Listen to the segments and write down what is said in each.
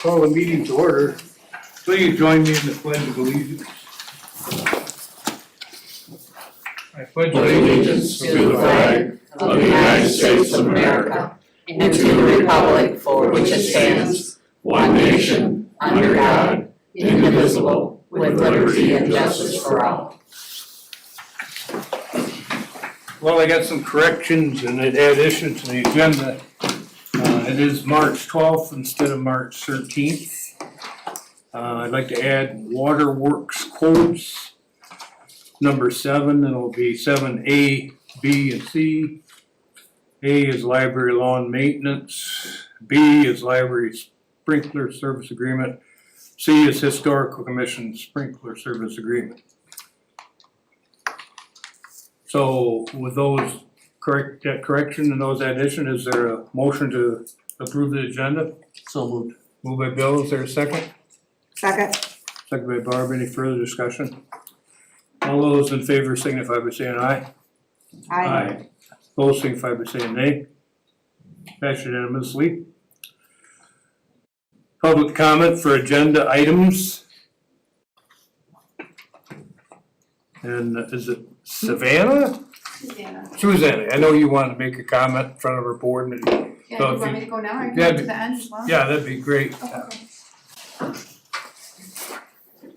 Call the meeting to order. Please join me in the pledge of allegiance. I pledge allegiance to the flag of the United States of America and to the republic for which it stands, one nation, under God, indivisible, with liberty and justice for all. Well, I got some corrections and additions to the agenda. It is March 12th instead of March 13th. I'd like to add waterworks quotes. Number 7, it'll be 7A, B, and C. A is library lawn maintenance. B is library sprinkler service agreement. C is historical commission sprinkler service agreement. So with those correction and those addition, is there a motion to approve the agenda? So moved. Moved by Bill, is there a second? Second. Second by Barb, any further discussion? All those in favor signify by saying aye. Aye. Opposed signify by saying nay. Passed unanimously. Public comment for agenda items. And is it Savannah? Susanna, I know you wanted to make a comment in front of her board meeting. Yeah, So you if want you- me to go now or Yeah, go to the end as well? Yeah, that'd be great. Oh, okay.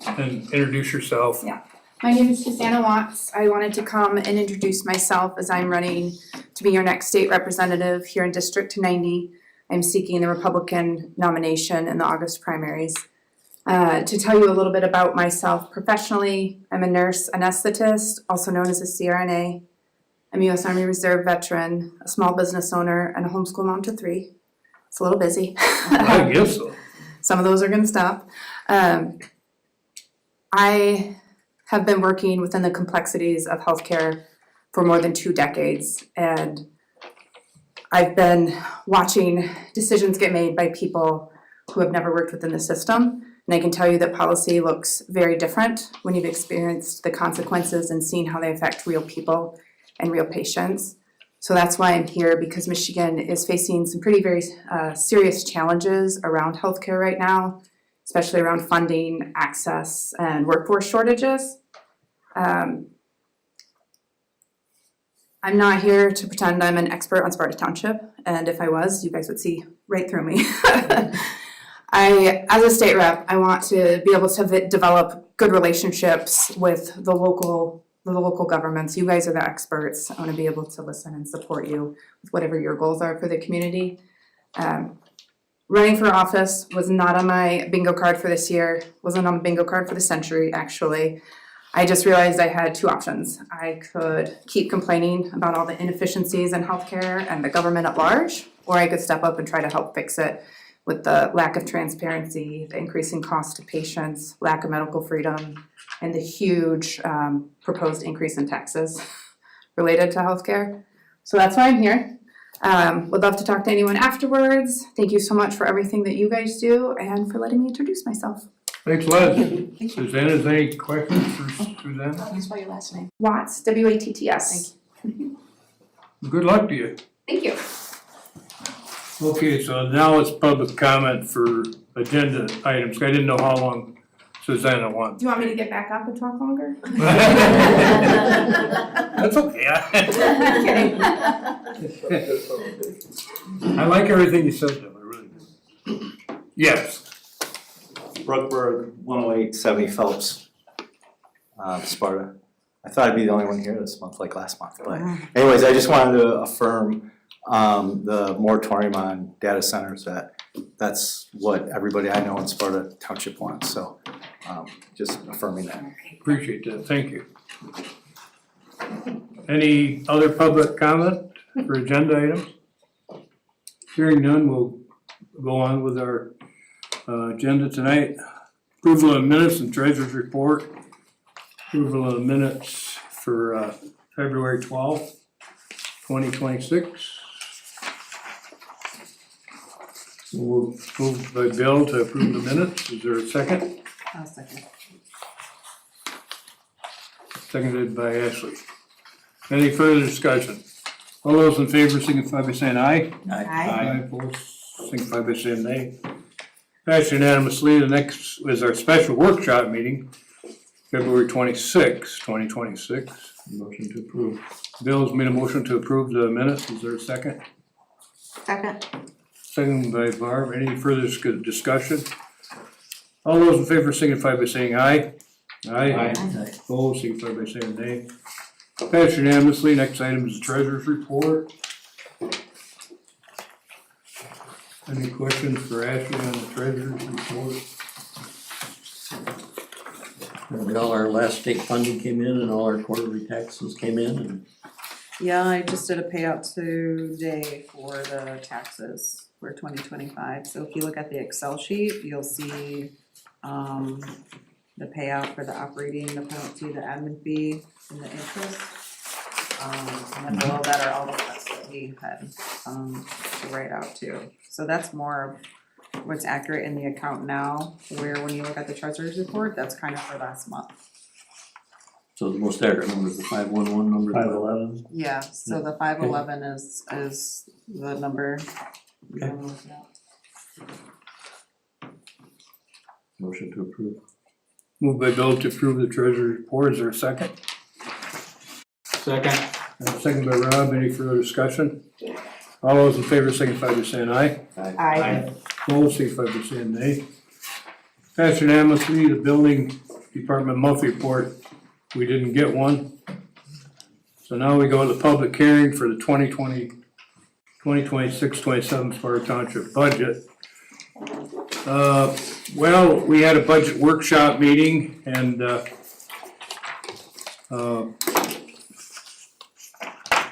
And introduce yourself. Yeah. My name is Susanna Watts. I wanted to come and introduce myself as I'm running to be your next state representative here in District 90. I'm seeking the Republican nomination in the August primaries. To tell you a little bit about myself professionally, I'm a nurse anesthetist, also known as a CRNA. I'm a U.S. Army Reserve veteran, a small business owner, and a homeschool mom to 3. It's a little busy. I guess so. Some of those are gonna stop. I have been working within the complexities of healthcare for more than 2 decades, and I've been watching decisions get made by people who have never worked within the system. And I can tell you that policy looks very different when you've experienced the consequences and seen how they affect real people and real patients. So that's why I'm here, because Michigan is facing some very serious challenges around healthcare right now, especially around funding, access, and workforce shortages. I'm not here to pretend I'm an expert on Sparta Township, and if I was, you guys would see right through me. As a state rep, I want to be able to develop good relationships with the local governments. You guys are the experts. I want to be able to listen and support you with whatever your goals are for the community. Running for office was not on my bingo card for this year, wasn't on the bingo card for the century, actually. I just realized I had 2 options. I could keep complaining about all the inefficiencies in healthcare and the government at large, or I could step up and try to help fix it with the lack of transparency, the increasing cost to patients, lack of medical freedom, and the huge proposed increase in taxes related to healthcare. So that's why I'm here. Would love to talk to anyone afterwards. Thank you so much for everything that you guys do and for letting me introduce myself. Thanks, Les. Susanna, is there any questions for Susanna? How do you spell your last name? Watts, W-A-T-T-S. Good luck to you. Thank you. Okay, so now it's public comment for agenda items. I didn't know how long Susanna wanted. Do you want me to get back up and talk longer? That's okay. I like everything you said though, I really do. Yes. Brookburg, 108 70 Phelps, Sparta. I thought I'd be the only one here this month like last month, but anyways, I just wanted to affirm the moratorium on data centers. That's what everybody I know in Sparta Township wants, so just affirming that. Appreciate that, thank you. Any other public comment for agenda items? Hearing none, we'll go on with our agenda tonight. Approval of minutes and treasurer's report. Approval of minutes for February 12th, 2026. We'll move by Bill to approve the minutes. Is there a second? I'll second. Seconded by Ashley. Any further discussion? All those in favor signify by saying aye. Aye. Opposed signify by saying nay. Passed unanimously. The next is our special workshop meeting, February 26, 2026. Motion to approve. Bill's made a motion to approve the minutes. Is there a second? Second. Second by Barb. Any further discussion? All those in favor signify by saying aye. Aye. Opposed, signify by saying nay. Passed unanimously. Next item is the treasurer's report. Any questions for Ashley on the treasurer's report? All our last state funding came in and all our quarterly taxes came in and Yeah, I just did a payout today for the taxes for 2025. So if you look at the Excel sheet, you'll see the payout for the operating, the penalty, the admin fee, and the interest. And then below that are all the cuts that we had to write out too. So that's more of what's accurate in the account now, where when you look at the treasurer's report, that's kind of for last month. so the most accurate number is the 511 number. 511. Yeah, so the 511 is the number. Okay. Motion to approve. Moved by Bill to approve the treasurer's report. Is there a second? Second. And second by Rob. Any further discussion? All those in favor signify by saying aye. Aye. Opposed, signify by saying nay. Passed unanimously. The building department monthly report, we didn't get one. So now we go to the public hearing for the 2026-27 Sparta Township budget. Well, we had a budget workshop meeting and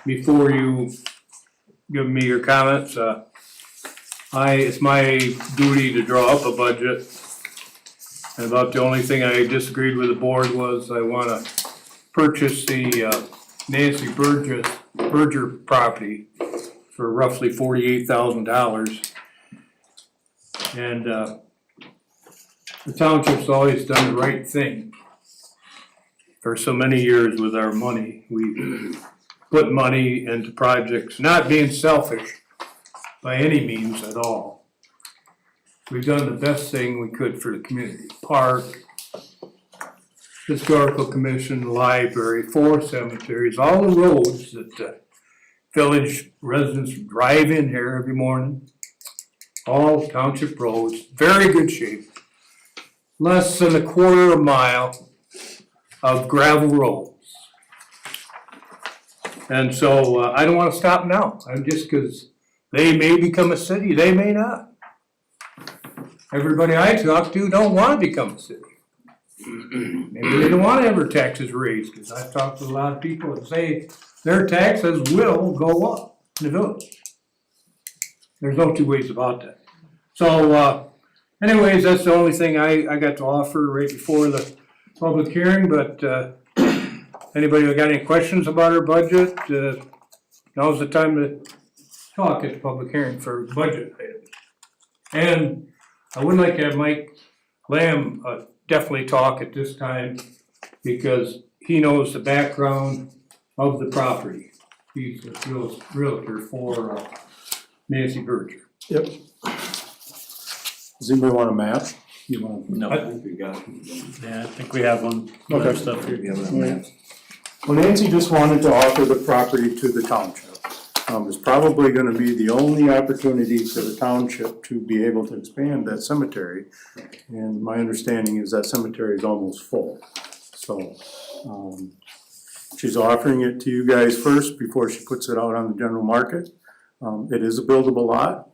before you give me your comments, it's my duty to draw up a budget. And about the only thing I disagreed with the board was I wanna purchase the Nancy Berger property for roughly $48,000. And the township's always done the right thing for so many years with our money. We put money into projects, not being selfish by any means at all. We've done the best thing we could for the community. Park, Historical Commission, library, 4 cemeteries, all the roads that the village residents drive in here every morning. All township roads, very good shape. Less than a quarter of a mile of gravel roads. And so I don't wanna stop now, I'm just cause they may become a city, they may not. Everybody I talk to don't wanna become a city. Maybe they don't wanna have their taxes raised, cause I've talked to a lot of people that say their taxes will go up in the village. There's no two ways about that. So anyways, that's the only thing I got to offer right before the public hearing, but anybody got any questions about our budget? Now's the time to talk at the public hearing for budget items. And I would like to have Mike Lamb definitely talk at this time because he knows the background of the property. He's a realtor for Nancy Berger. Yep. Does anybody want a map? You want? No. I think we got it. Yeah, I think we have one. Okay. Other stuff here. You have that. Well, Nancy just wanted to offer the property to the township. It's probably gonna be the only opportunity for the township to be able to expand that cemetery. And my understanding is that cemetery is almost full. So, she's offering it to you guys first before she puts it out on the general market. It is a buildable lot.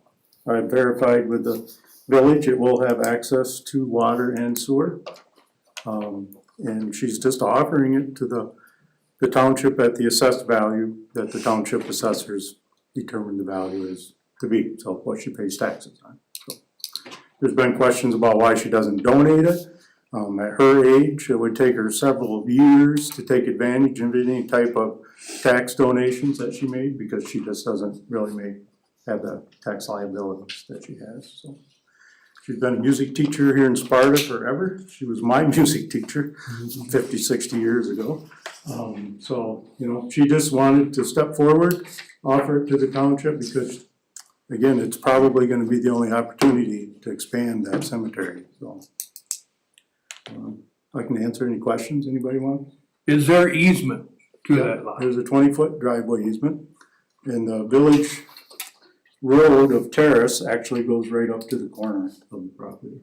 I verified with the village, it will have access to water and sewer. And she's just offering it to the township at the assessed value that the township assessors determine the value is to be, so what she pays taxes on. So, there's been questions about why she doesn't donate it. At her age, it would take her several years to take advantage of any type of tax donations that she made because she just doesn't really have the tax liabilities that she has, so. She's been a music teacher here in Sparta forever. She was my music teacher 50, 60 years ago. So, you know, she just wanted to step forward, offer it to the township because again, it's probably gonna be the only opportunity to expand that cemetery, so. I can answer any questions anybody wants. Is there easement to that lot? There's a 20-foot driveway easement, and the village road of Terrace actually goes right up to the corner of the property.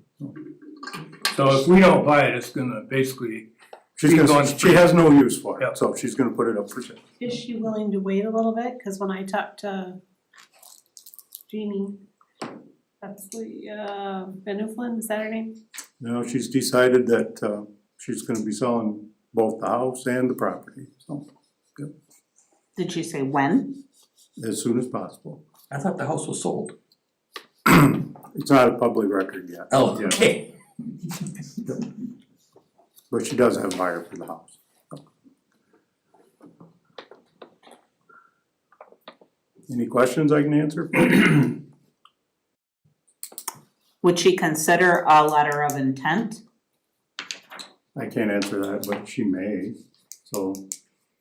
So if we don't buy it, it's gonna basically, She's going She has no use for Yep. it, so she's gonna put it up for sale. Is she willing to wait a little bit? Cause when I talked to Jeannie, that's the, Benuflin, is that her name? Now, she's decided that, she's gonna be selling both the house and the property, so, Did she say when? as soon as possible. I thought the house was sold. It's not a public record yet. Oh, Yeah. okay. But she does have a buyer for the house. Any questions I can answer? Would she consider a letter of intent? I can't answer that, but she may. So,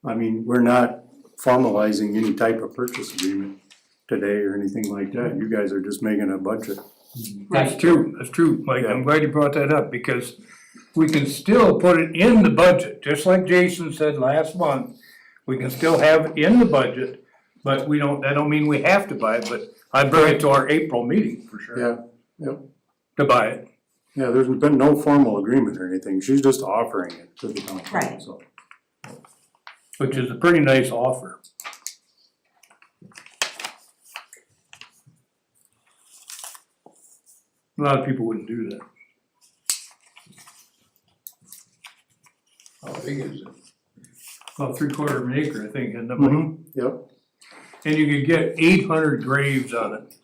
I mean, we're not formalizing any type of purchase agreement today or anything like that. You guys are just making a budget. that's true, Mike, I'm glad you brought that up, because we can still put it in the budget, just like Jason said last month. We can still have it in the budget, but that don't mean we have to buy it, but I'd bring it to our April meeting for sure. Yeah, yep. To buy it. Yeah, there's been no formal agreement or anything. She's just offering it to the town. Right. So, Which is a pretty nice offer. A lot of people wouldn't do that. How big is it? About 3/4 of an acre, I think, isn't it? Mike? Yep. And you could get 800 graves on it.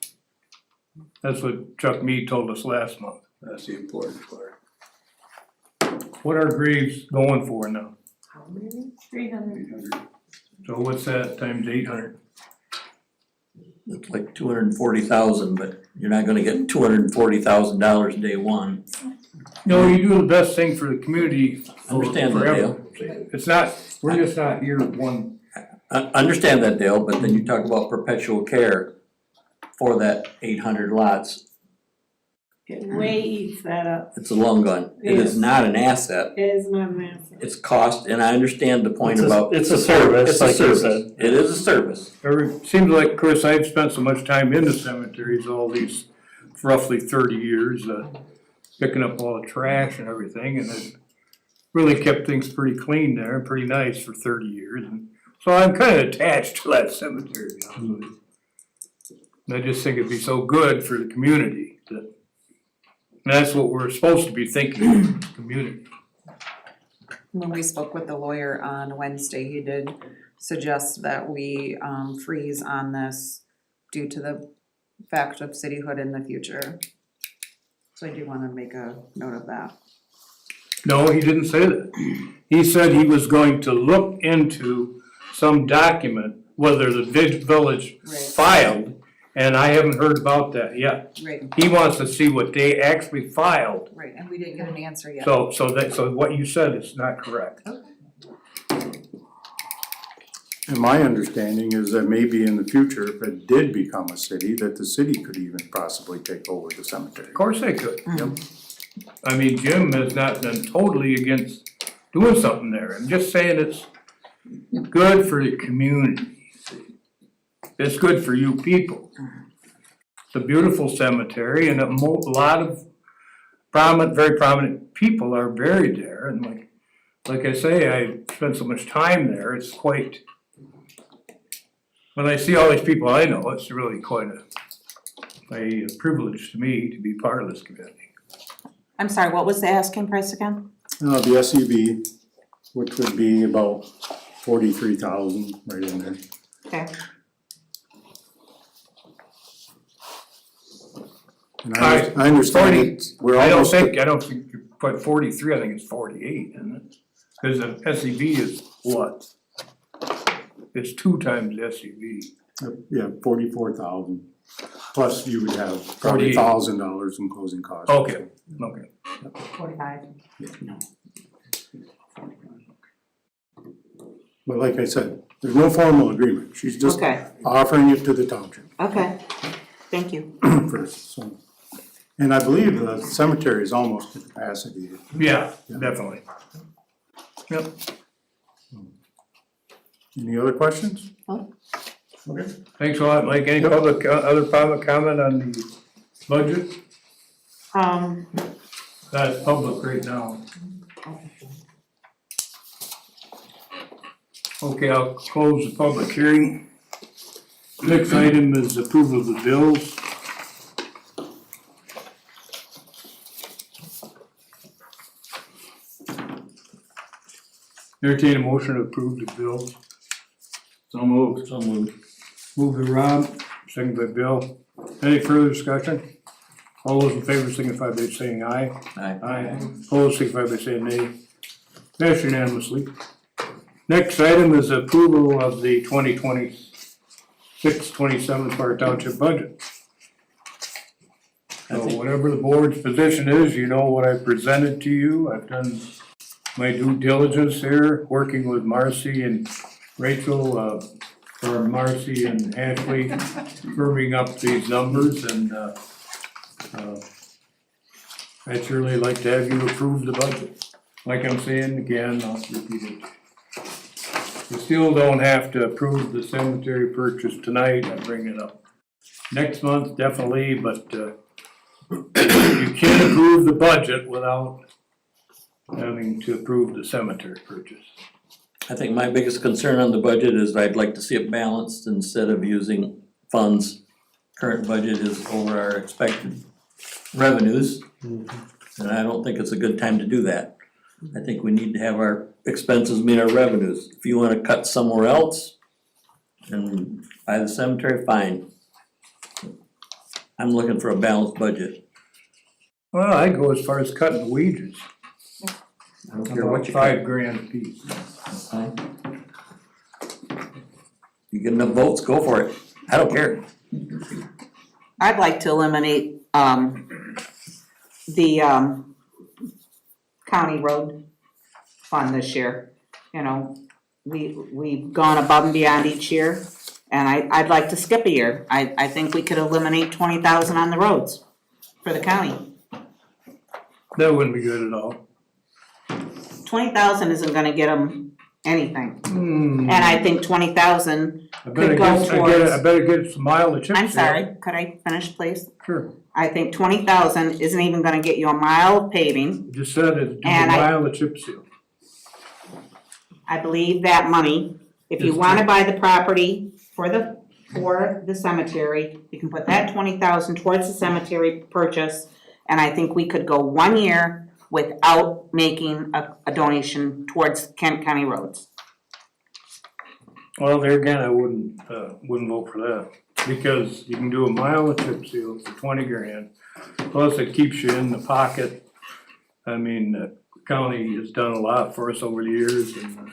That's what Chuck Mead told us last month. That's the important part. What are graves going for now? How many? 300. So what's that times 800? It's like 240,000, but you're not gonna get $240,000 day one. No, you do the best thing for the community for Understand that, forever. Dale. It's not, we're just not here one. I understand that, Dale, but then you talk about perpetual care for that 800 lots. It way eats that up. It's a long gun. It Yes. is not an asset. It is not an asset. It's cost, and I understand the point It's a- about. it's a service, It's a like you service. said. It is a service. Seems like, Chris, I've spent so much time in the cemeteries all these roughly 30 years, picking up all the trash and everything, and it really kept things pretty clean there, and pretty nice for 30 years. And so I'm kind of attached to that cemetery, to be honest with you. And I just think it'd be so good for the community that, and that's what we're supposed to be thinking, community. When we spoke with the lawyer on Wednesday, he did suggest that we freeze on this due to the fact of cityhood in the future. So I do wanna make a note of that. No, he didn't say that. He said he was going to look into some document, whether the village Right. filed, and I haven't heard about that yet. Right, He wants to see what they actually filed, right, and we didn't get an answer yet. so what you said is not correct. And my understanding is that maybe in the future, if it did become a city, that the city could even possibly take over the cemetery. Of course they could. I mean, Jim has not been totally against doing something there. I'm just saying it's good for the community. It's good for you people. It's a beautiful cemetery, and a lot of very prominent people are buried there. And like I say, I spent so much time there, it's quite, when I see all these people I know, it's really quite a privilege to me to be part of this community. I'm sorry, what was the asking price again? The SUV, which would be about 43,000 right in there. Okay. And I understand it, we're I don't almost, think you put 43, I think it's 48, isn't it? Cause the SUV is what? It's 2 times the SUV. yeah, 44,000. Plus you would have probably 48. $1,000 in closing costs. Okay. 45. But like I said, there's no formal agreement. She's just Okay. offering it to the township. Okay. Thank you. first, so. And I believe the cemetery is almost to capacity. Yeah, definitely. Yep. Any other questions? Okay. Thanks a lot, Mike. Any other public comment on the budget? That's public right now. Okay, I'll close the public hearing. Next item is approval of the bills. Entertain a motion to approve the bills. So moved. Move by Rob, second by Bill. Any further discussion? All those in favor signify by saying aye. Aye. Opposed signify by saying nay. Passed unanimously. Next item is approval of the 2026-27 Sparta Township budget. So whatever the board's position is, you know what I presented to you. I've done my due diligence here, working with Marcy and Rachel, or Marcy and Ashley, firming up these numbers, and I'd surely like to have you approve the budget. Like I'm saying again, I'll repeat it. You still don't have to approve the cemetery purchase tonight, I bring it up next month, definitely, but you can't approve the budget without having to approve the cemetery purchase. I think my biggest concern on the budget is I'd like to see it balanced instead of using funds. Current budget is over our expected revenues, and I don't think it's a good time to do that. I think we need to have our expenses meet our revenues. If you wanna cut somewhere else and buy the cemetery, fine. I'm looking for a balanced budget. Well, I go as far as cutting the wages. I don't care what you About cut. $5,000 a piece. Fine. You get enough votes, go for it. I don't care. I'd like to eliminate, the, county road fund this year. You know, we've gone above and beyond each year, and I'd like to skip a year. I think we could eliminate 20,000 on the roads for the county. That wouldn't be good at all. 20,000 isn't gonna get them anything, and I think 20,000, I better could go get, towards- I better get some mileage. I'm sorry, could I finish, please? Sure. I think 20,000 isn't even gonna get you a mile of paving. You just said it, do a And I- mile of chip seal. I believe that money, if you Is wanna buy the property for the cemetery, you can put that 20,000 towards the cemetery purchase. And I think we could go 1 year without making a donation towards Kent County roads. Well, there again, I wouldn't vote for that, because you can do a mile of chip seal for $20,000. Plus it keeps you in the pocket. I mean, the county has done a lot for us over the years, and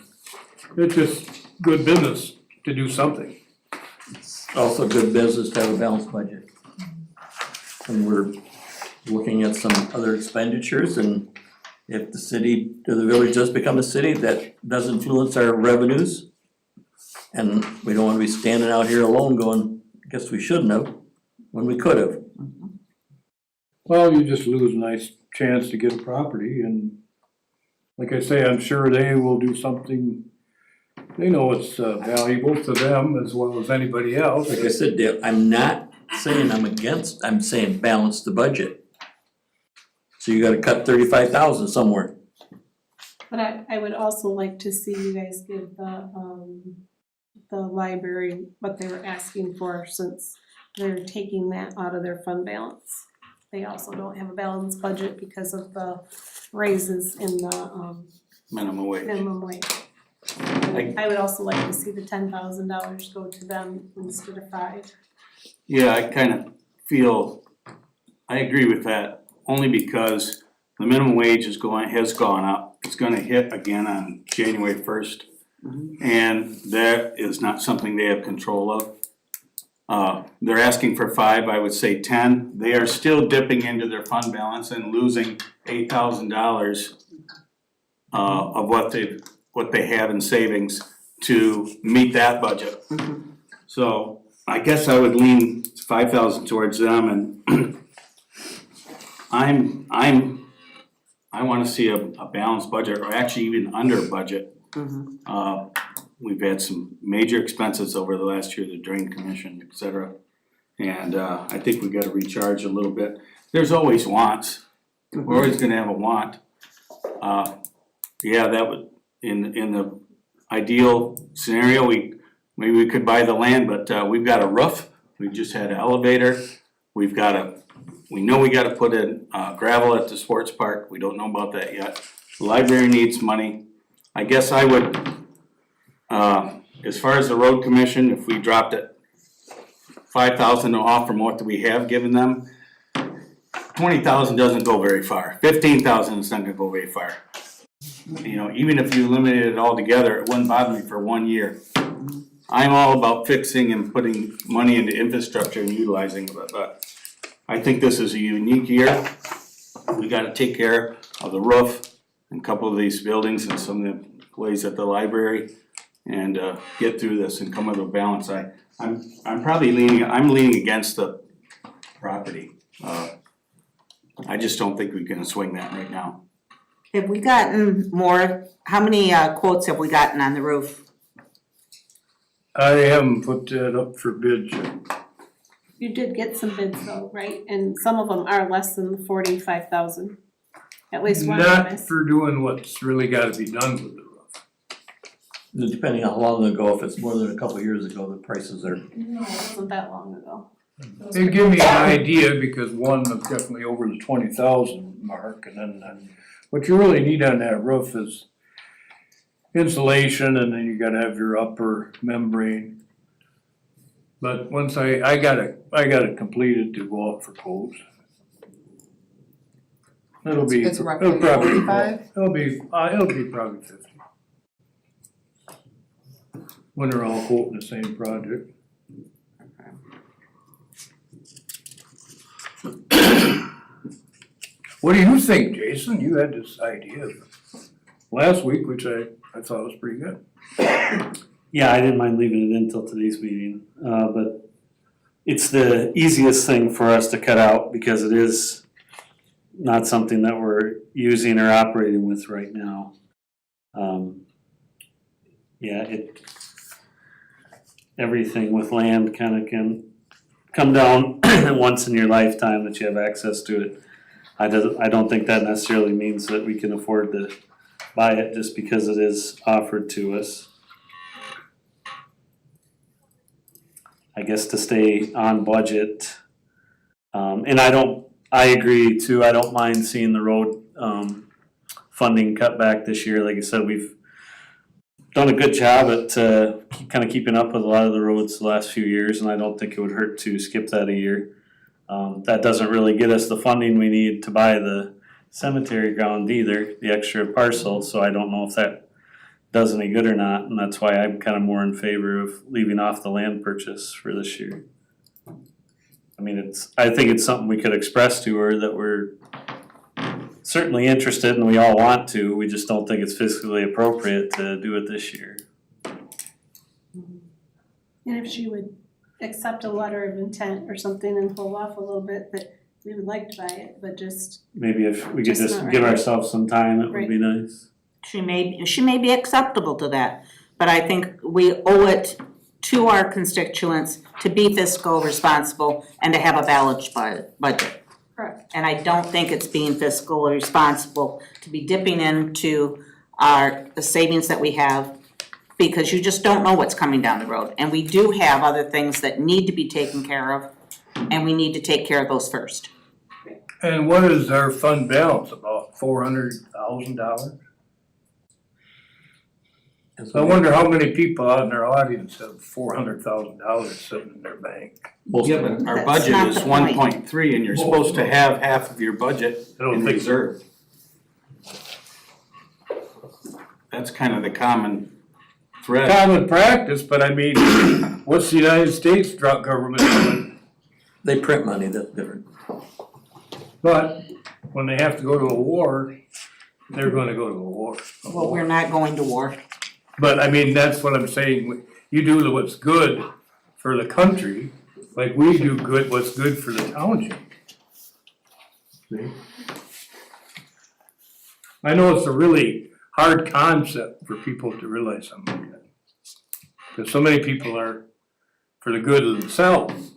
it's just good business to do something. Also good business to have a balanced budget. And we're looking at some other expenditures, and if the city, or the village does become a city, that does influence our revenues. And we don't wanna be standing out here alone going, guess we shouldn't have, when we could have. Well, you just lose a nice chance to get a property, and like I say, I'm sure they will do something. They know it's valuable to them as well as anybody else. Like I said, Dale, I'm not saying I'm against, I'm saying balance the budget. So you gotta cut 35,000 somewhere. But I would also like to see you guys give the library what they were asking for, since they're taking that out of their fund balance. They also don't have a balanced budget because of the raises in the minimum wage. minimum wage. I would also like to see the $10,000 go to them instead of $5,000. Yeah, I kind of feel, I agree with that, only because the minimum wage has gone up. It's gonna hit again on January 1st. And that is not something they have control of. They're asking for 5, I would say 10. They are still dipping into their fund balance and losing $8,000 of what they have in savings to meet that budget. So I guess I would lean 5,000 towards them, and I wanna see a balanced budget, or actually even under budget. We've had some major expenses over the last year, the drain commission, et cetera. And I think we gotta recharge a little bit. There's always wants, we're always gonna have a want. Yeah, that would, in the ideal scenario, maybe we could buy the land, but we've got a roof, we've just had an elevator, we know we gotta put in gravel at the sports park, we don't know about that yet. The library needs money. I guess I would, as far as the road commission, if we dropped it 5,000 off from what we have given them, 20,000 doesn't go very far. 15,000 is not gonna go very far. You know, even if you eliminated it all together, it wouldn't bother me for 1 year. I'm all about fixing and putting money into infrastructure and utilizing it, but I think this is a unique year. We gotta take care of the roof and a couple of these buildings and some of the employees at the library and get through this and come up with a balance. I'm probably leaning against the property. I just don't think we can swing that right now. Have we gotten more, how many quotes have we gotten on the roof? I haven't put that up for bid yet. You did get some bids though, right? And some of them are less than 45,000. At least one of them Not is. for doing what's really gotta be done with the roof. Depending on how long ago, if it's more than a couple of years ago, the prices are, No, it wasn't that long ago. It give me an idea, because one was definitely over the 20,000 mark, and then what you really need on that roof is insulation, and then you gotta have your upper membrane. But once I got it completed to go out for quotes. It's roughly 45? It'll be probably 50. When they're all quoting the same project. What do you think, Jason? You had this idea last week, which I thought was pretty good. Yeah, I didn't mind leaving it until today's meeting, but it's the easiest thing for us to cut out because it is not something that we're using or operating with right now. Everything with land kind of can come down once in your lifetime that you have access to it. I don't think that necessarily means that we can afford to buy it just because it is offered to us. I guess to stay on budget. And I agree too, I don't mind seeing the road funding cut back this year. Like I said, we've done a good job at kind of keeping up with a lot of the roads the last few years, and I don't think it would hurt to skip that a year. That doesn't really get us the funding we need to buy the cemetery ground either, the extra parcel, so I don't know if that does any good or not, and that's why I'm kind of more in favor of leaving off the land purchase for this year. I mean, I think it's something we could express to her that we're certainly interested and we all want to, we just don't think it's fiscally appropriate to do it this year. And if she would accept a letter of intent or something and hold off a little bit, that we would like to buy it, but just. Maybe if we could Just just not give right. ourselves some time, it would be nice. She may be acceptable to that, but I think we owe it to our constituents to be fiscal responsible and to have a balanced budget. Correct. And I don't think it's being fiscally responsible to be dipping into the savings that we have, because you just don't know what's coming down the road. And we do have other things that need to be taken care of, and we need to take care of those first. And what is our fund balance, about $400,000? I wonder how many people out in our audience have $400,000 sitting in their bank. Yeah, but our That's budget not is the point. 1.3 and you're supposed to have half of your budget I don't in think reserve. That's kind of the common thread. Common practice, but I mean, what's the United States government doing? they print money, that's different. But when they have to go to a war, they're gonna go to a war. Well, we're not going to war. But I mean, that's what I'm saying, you do what's good for the country, like we do good, what's good for the township. See? I know it's a really hard concept for people to realize something like that. Because so many people are for the good of themselves.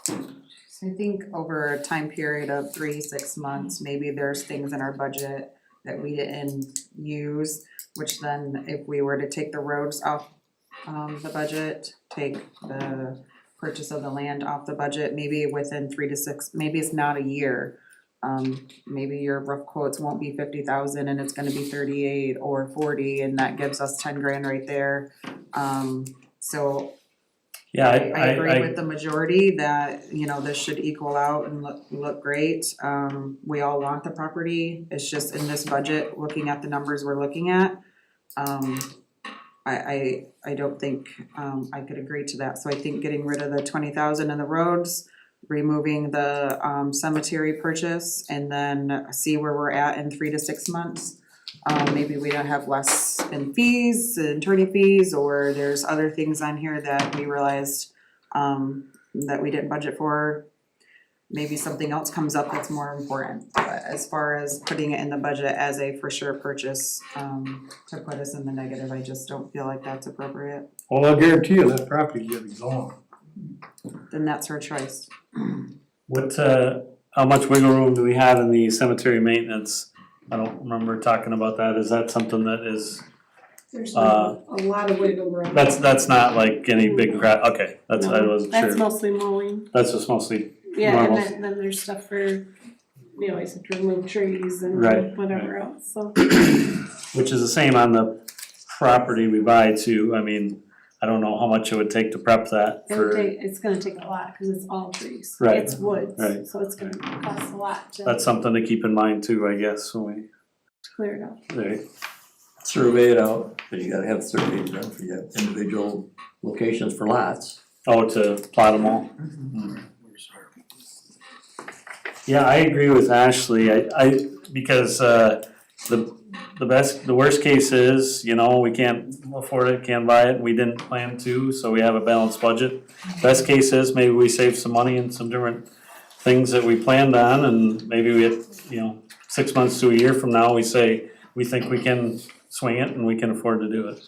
So I think over a time period of 3-6 months, maybe there's things in our budget that we didn't use, which then if we were to take the roads off the budget, take the purchase of the land off the budget, maybe within 3 to 6, maybe it's not a year. Maybe your rough quotes won't be 50,000 and it's gonna be 38 or 40, and that gives us 10 grand right there. So Yeah, I agree with the majority that, you know, this should equal out and look great. We all want the property, it's just in this budget, looking at the numbers we're looking at. I don't think, I could agree to that, so I think getting rid of the 20,000 in the roads, removing the, cemetery purchase, and then see where we're at in 3 to 6 months. Maybe we don't have less in fees, attorney fees, or there's other things on here that we realized that we didn't budget for. Maybe something else comes up that's more important, but as far as putting it in the budget as a for sure purchase, to put us in the negative, I just don't feel like that's appropriate. Well, I'll guarantee you that property is gonna be gone. Then that's her choice. what, how much wiggle room do we have in the cemetery maintenance? I don't remember talking about that. Is that something that is, There's a lot of wiggle room. that's not like any big crap, okay, that's, I wasn't That's sure. mostly mowing. That's just mostly Yeah, normal. and then there's stuff for, you know, you have to remove trees and Right, whatever else, so. Which is the same on the property we buy too. I mean, I don't know how much it would take to prep that for, It's gonna take a lot, cause it's all trees. Right, It's woods, right. so it's gonna cost a lot to that's something to keep in mind too, I guess, when clear it up. we, right. Survey it out, but you gotta have surveys done for your individual locations for lots. Oh, to plot them all? Yeah, I agree with Ashley, I, because, the worst case is, you know, we can't afford it, can't buy it, we didn't plan to, so we have a balanced budget. Best case is maybe we save some money in some different things that we planned on, and maybe we get, you know, 6 months to a year from now, we say, we think we can swing it and we can afford to do it.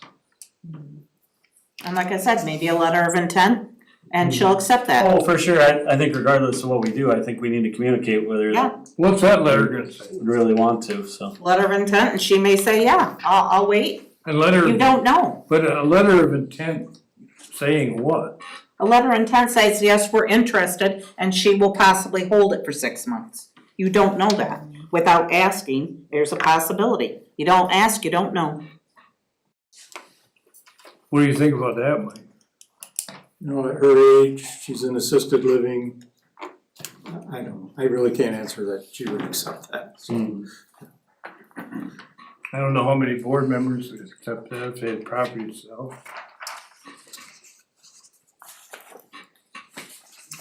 And like I said, maybe a letter of intent, and she'll accept that. Oh, for sure, I think regardless of what we do, I think we need to communicate whether Yeah. What's that letter gonna say? we really want to, so. Letter of intent, and she may say, yeah, I'll wait. A letter, You don't know. but a letter of intent saying what? A letter of intent says, yes, we're interested, and she will possibly hold it for 6 months. You don't know that. Without asking, there's a possibility. You don't ask, you don't know. What do you think about that, Mike? You know, at her age, she's in assisted living. I don't know, I really can't answer that, she would accept that, so. I don't know how many board members would accept that if they had property to sell.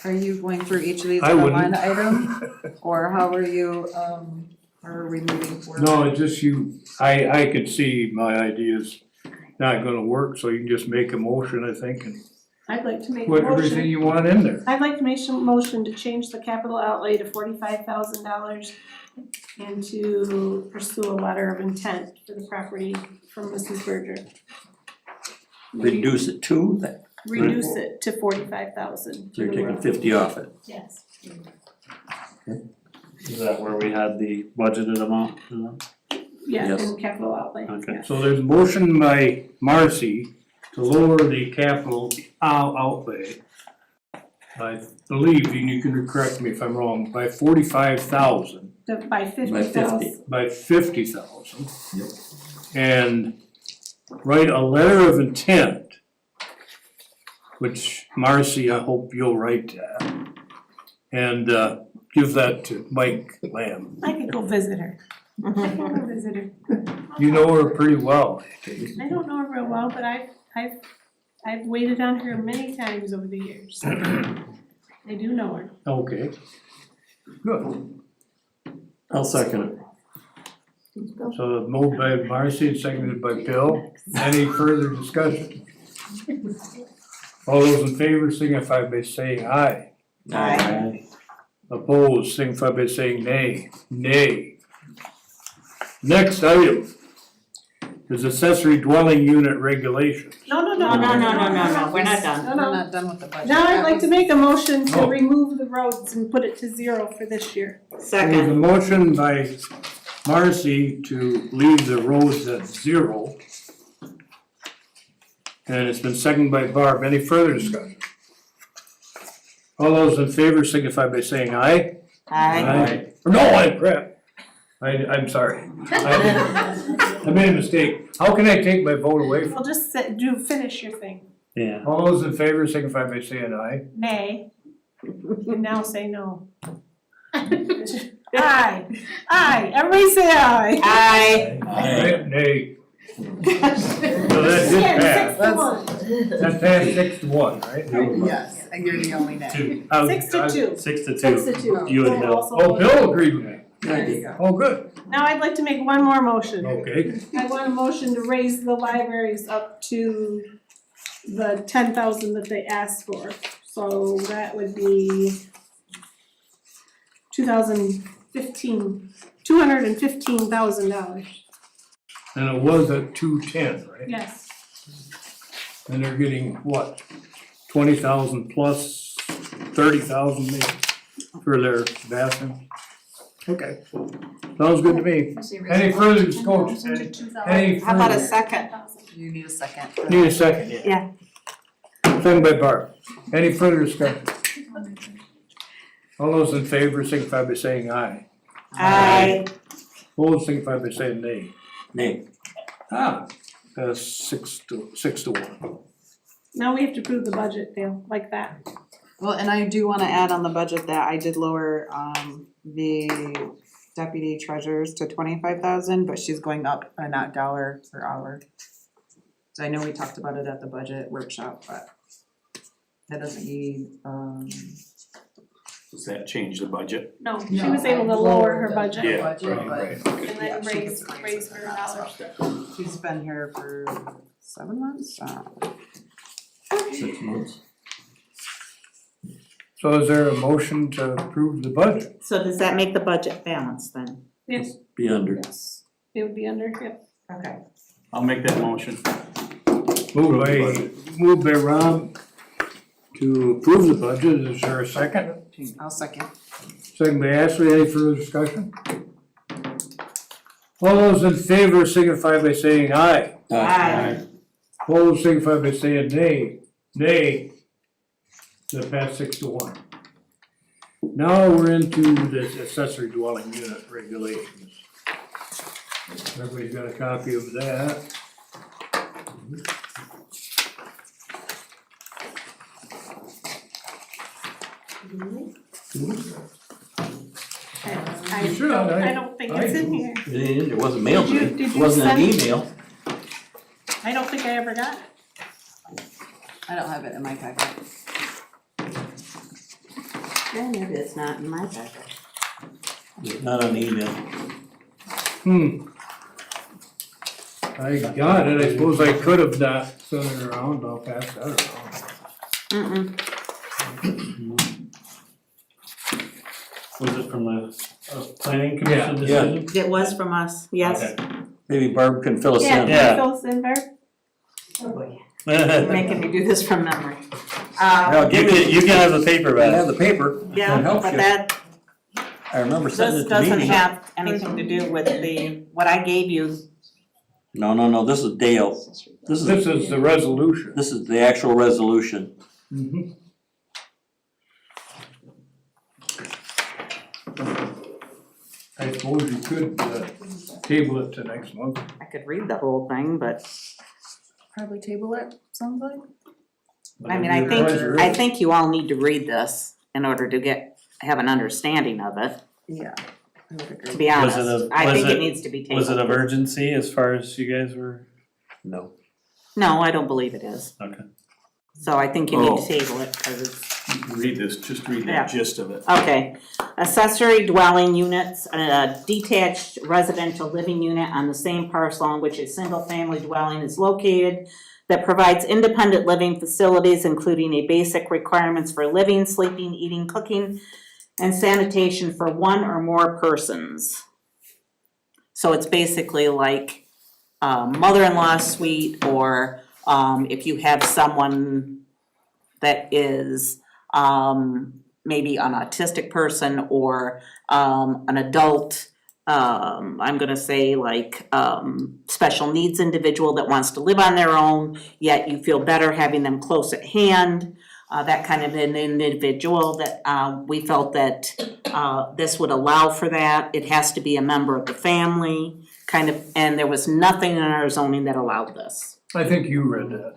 Are you going through each of these I in a wouldn't. line item? Or how are you, are we moving forward? No, it's just you, I could see my ideas not gonna work, so you can just make a motion, I think, and I'd like to make a put everything motion, you want in there. I'd like to make a motion to change the capital outlay to $45,000 and to pursue a letter of intent for the property from Mrs. Berger. Reduce it to that, Reduce it to 45,000. so you're taking 50 off it. Yes. Is that where we had the budgeted amount? Yes, Yes. in capital outlay. Okay. yes. So there's a motion by Marcy to lower the capital outlay. I believe, and you can correct me if I'm wrong, by 45,000, By 50,000. by 50,000. And write a letter of intent, which Marcy, I hope you'll write that. And give that to Mike Lamb. I could go visit her. I could go visit her. You know her pretty well, I take it. I don't know her real well, but I've waited on her many times over the years. I do know her. Okay. Good. I'll second it. So moved by Marcy and seconded by Bill. Any further discussion? All those in favor signify by saying aye. Aye. Opposed, signify by saying nay. Nay. Next item is accessory dwelling unit regulations. No, No, we're not done. We're not done with the budget. Now I'd like to make a motion to Oh. remove the roads and put it to 0 for this year. There's a Second, motion by Marcy to leave the roads at 0. And it's been seconded by Barb. Any further discussion? All those in favor signify by saying aye. aye. No, crap. I'm sorry. I made a mistake. How can I take my vote away from? Well, just finish your thing. Yeah. All those in favor signify by saying aye. Nay. And now say no. Aye. Aye. Everybody say aye. Aye. Aye. Nay. So that did Again, pass. 6 to 1. That passed 6 to 1, right? Yes, and you're the only nay. 2. 6 to 2. 6 to 2. 6 to 2. You and Bill. Also- Oh, Bill agreed with me. There you go. Oh, good. Now I'd like to make one more motion. Okay. I want a motion to raise the libraries up to the 10,000 that they asked for. So that would be $215,000. And it was at 210, right? Yes. And they're getting what? 20,000 plus 30,000 maybe for their bathroom? Okay. Sounds good to me. Any further discussion? Any How about a further? second? You need a second. Need a second, yeah. Yeah. Second by Barb. Any further discussion? All those in favor signify by saying aye. Aye. Opposed signify by saying nay. Nay. Ah, that's 6 to 1. Now we have to approve the budget, Dale, like that. Well, and I do wanna add on the budget that I did lower, the deputy treasurer's to 25,000, but she's going up a not dollar per hour. So I know we talked about it at the budget workshop, but that doesn't need, Does that change the budget? No, she was able to lower her budget Yeah. budget, but Right. and then raise her dollars. she's been here for 7 months, 6 months. So is there a motion to approve the budget? So does that make the budget balanced then? Yes, Be under. yes. It would be under, yep. Okay. I'll make that motion. Moved by Rob to approve the budget. Is there a second? I'll second. Second by Ashley. Any further discussion? All those in favor signify by saying aye. Aye. Opposed signify by saying nay. Nay. That passed 6 to 1. Now we're into the accessory dwelling unit regulations. Everybody's got a copy of that. I Sure, I don't think it's in here. It wasn't mailed to Did me. you- did It you wasn't an send- email. I don't think I ever got it. I don't have it in my packet. Then it is not in my packet. Not on the email. I got it. I suppose I could have not sent it around. I'll pass that around. Was it from the planning commission Yeah. decision? It was from us, yes. Okay. Maybe Barb can fill us in. Yeah. Phil Sinberg. Oh boy, you're making me do this from memory. No, you can have the paper I have back. the paper. Yeah, That helps but you. that, I remember sending this it to doesn't me. have anything to do with what I gave you. No, this is Dale. This is the resolution. This is the actual resolution. Mhm. I suppose you could table it to next month. I could read the whole thing, but, Probably table it, sounds like. I mean, I think you all need to read this in order to have an understanding of it, Yeah. I would agree. to be honest. I think it was needs to be tabled. Was it of urgency as far as you guys were? No. No, I don't believe it is. Okay. So I think you need to table it, cause it's, Read this, just read Yeah. the gist of it. Okay, accessory dwelling units, a detached residential living unit on the same parcel on which a single-family dwelling is located that provides independent living facilities, including a basic requirements for living, sleeping, eating, cooking, and sanitation for one or more persons. So it's basically like mother-in-law suite, or if you have someone that is maybe an autistic person or an adult, I'm gonna say like special needs individual that wants to live on their own, yet you feel better having them close at hand. That kind of an individual that we felt that this would allow for that. It has to be a member of the family, kind of, and there was nothing in our zoning that allowed this. I think you read that.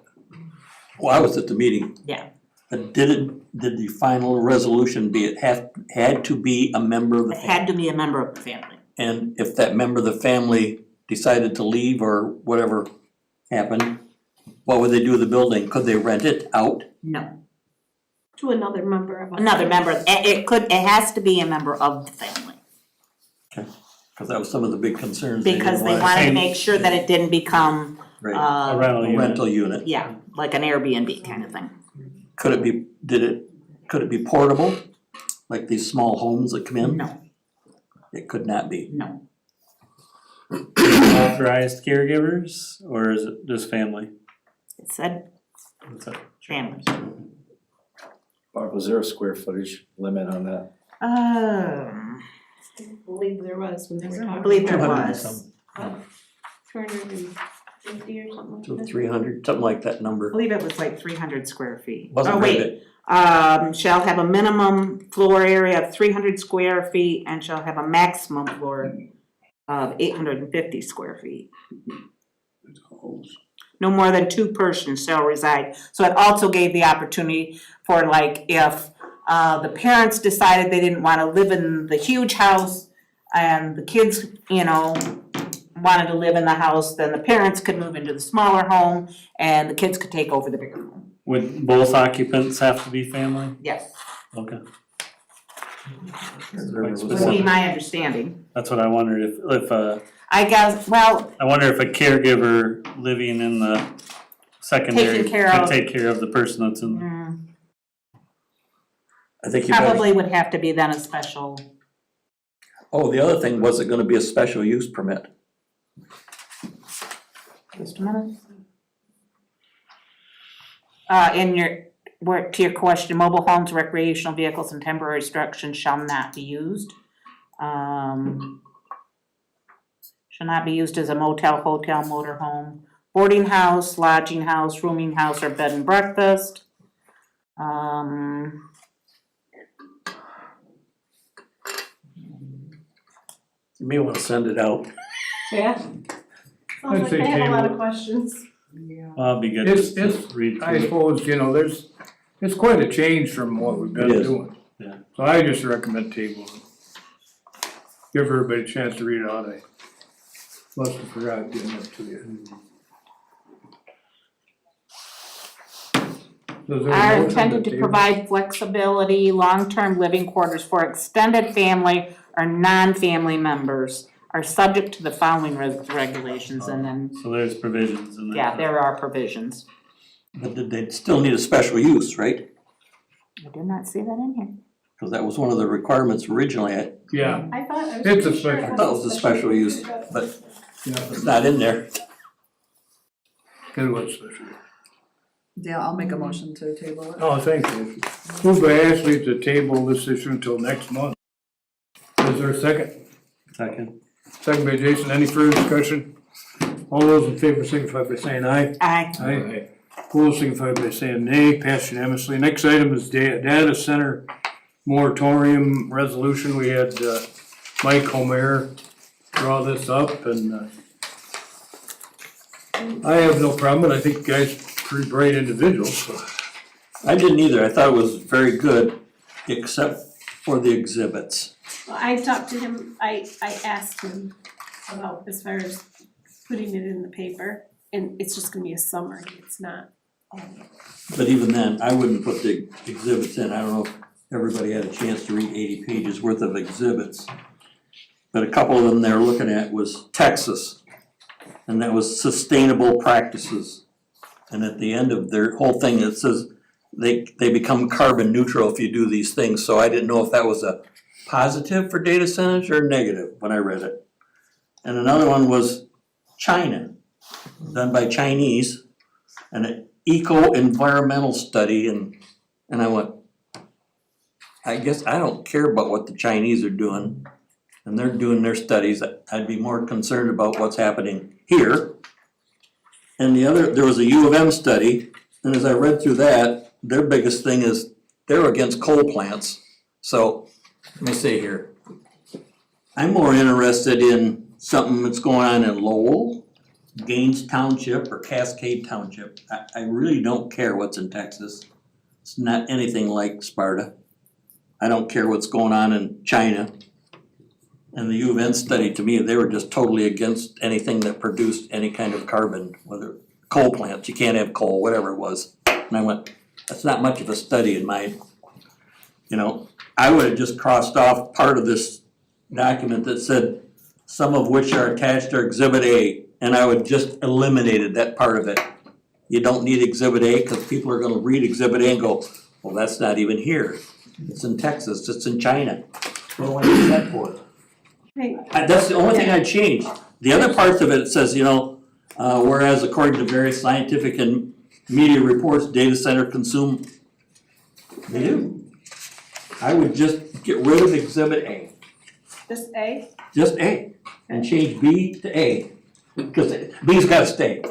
Well, I was at the meeting. Yeah. But did the final resolution be, it had to be a member of the It family? had to be a member of the family. And if that member of the family decided to leave or whatever happened, what would they do with the building? Could they rent it out? No, To another member of. another member, it has to be a member of the family. Cause that was some of the big concerns. didn't Because they want. wanted to make sure that it didn't become, Right, A rental a unit. rental unit. yeah, like an Airbnb kind of thing. Could it be, could it be portable? Like these small homes that come in? No, It could not be. no, Authorized caregivers, or is it just family? it said What's that? family. Barb, was there a square footage limit on that? I believe there was when they were I talking. believe there 200 and was. some, 250 or something like to that. 300, something like that I number. believe it was like 300 square feet. Wasn't Oh, very wait, big. shall have a minimum floor area of 300 square feet and shall have a maximum floor of 850 square feet. No more than 2 persons shall reside. So it also gave the opportunity for like if the parents decided they didn't wanna live in the huge house and the kids, wanted to live in the house, then the parents could move into the smaller home and the kids could take over the bigger home. Would both occupants have to be family? Yes, Okay, would be my understanding. that's what I wondered if I guess, well, I wonder if a caregiver living in the secondary Taking care could of- take care of the person that's in. I think you better, probably would have to be then a special, oh, the other thing, was it gonna be a special use permit? just a minute. To your question, mobile homes, recreational vehicles, and temporary structures shall not be used. Shall not be used as a motel, hotel, motorhome, boarding house, lodging house, rooming house, or bed and breakfast. You may wanna send it out. Yeah. I'd Sounds like say they had a lot of table. questions. Well, it'd be good It's- to it's- read I through it. suppose, it's quite a change from what we've been It is. doing. Yeah. So I just recommend tabling. Give everybody a chance to read it out, I must have forgot getting it to you. So is there a Are motion intended to table? provide flexibility, long-term living quarters for extended family or non-family members are subject to the following regulations, and then, So there's provisions in there. yeah, there are provisions. But they'd still need a special use, right? I did not see that in here. Cause that was one of the requirements originally, Yeah, I thought, I was It's a pretty sure special- it that was a special use, but it's not in there. it was special. Dale, I'll make a motion to table it. Oh, thank you. Moved by Ashley to table this issue until next month. Is there a second? Second. Second by Jason, any further discussion? All those in favor signify by saying aye. Aye. Aye. Opposed signify by saying nay, passed unanimously. Next item is data center moratorium resolution. We had Mike Homer draw this up, and I have no problem, but I think you guys are pretty bright individuals, so. I didn't either, I thought it was very good, except for the exhibits. Well, I talked to him, I asked him about as far as putting it in the paper, and it's just gonna be a summary, it's not But even then, I wouldn't put the exhibits in. I don't know if everybody had a chance to read 80 pages worth of exhibits. But a couple of them they're looking at was Texas, and that was sustainable practices. And at the end of their whole thing, it says they become carbon neutral if you do these things. So I didn't know if that was a positive for data centers or negative when I read it. And another one was China, done by Chinese, an eco-environmental study, and I went, I guess I don't care about what the Chinese are doing, and they're doing their studies. I'd be more concerned about what's happening here. And the other, there was a U of M study, and as I read through that, their biggest thing is they're against coal plants. So, let me say here, I'm more interested in something that's going on in Lowell, Gaines Township, or Cascade Township. I really don't care what's in Texas. It's not anything like Sparta. I don't care what's going on in China. And the U of N study, to me, they were just totally against anything that produced any kind of carbon, whether coal plants, you can't have coal, whatever it was. And I went, that's not much of a study in my, I would have just crossed off part of this document that said, some of which are attached to Exhibit A, and I would just eliminated that part of it. You don't need Exhibit A, because people are gonna read Exhibit A and go, well, that's not even here. It's in Texas, it's in China. What do I need that for? That's the only thing I'd change. The other parts of it says, whereas according to various scientific and media reports, data center consume, they do. I would just get rid of Exhibit A. Just A? Just A, and change B to A, because B's gotta stay.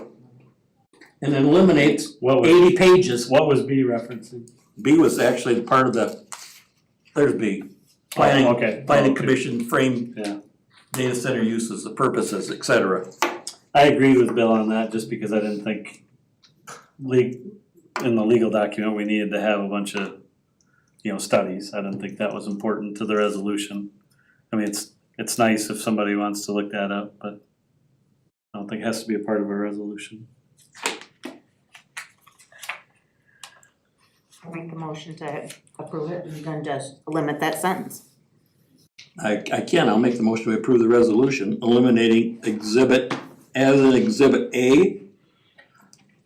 And it eliminates What was, 80 pages. what was B referencing? B was actually part of there's B. Planning, Oh, okay. planning Okay. commission frame Yeah. data center uses, the purposes, et cetera. I agree with Bill on that, just because I didn't think in the legal document, we needed to have a bunch of, studies. I didn't think that was important to the resolution. I mean, it's nice if somebody wants to look that up, but I don't think it has to be a part of a resolution. I'll make the motion to approve it and then just limit that sentence. I can, I'll make the motion to approve the resolution, eliminating exhibit as an Exhibit A,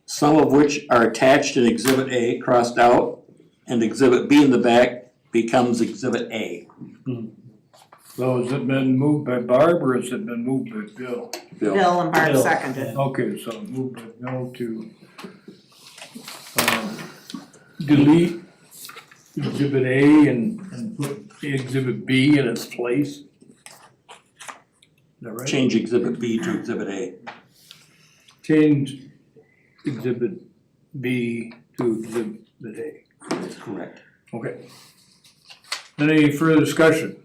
some of which are attached in Exhibit A crossed out, and Exhibit B in the back becomes Exhibit A. So has it been moved by Barb or has it been moved by Bill? Bill and Barb Bill. seconded. Okay, so moved by Bill to delete Exhibit A and put Exhibit B in its place. Is that right? Change Exhibit B to Exhibit A. Change Exhibit B to Exhibit A. Correct. Okay. Any further discussion?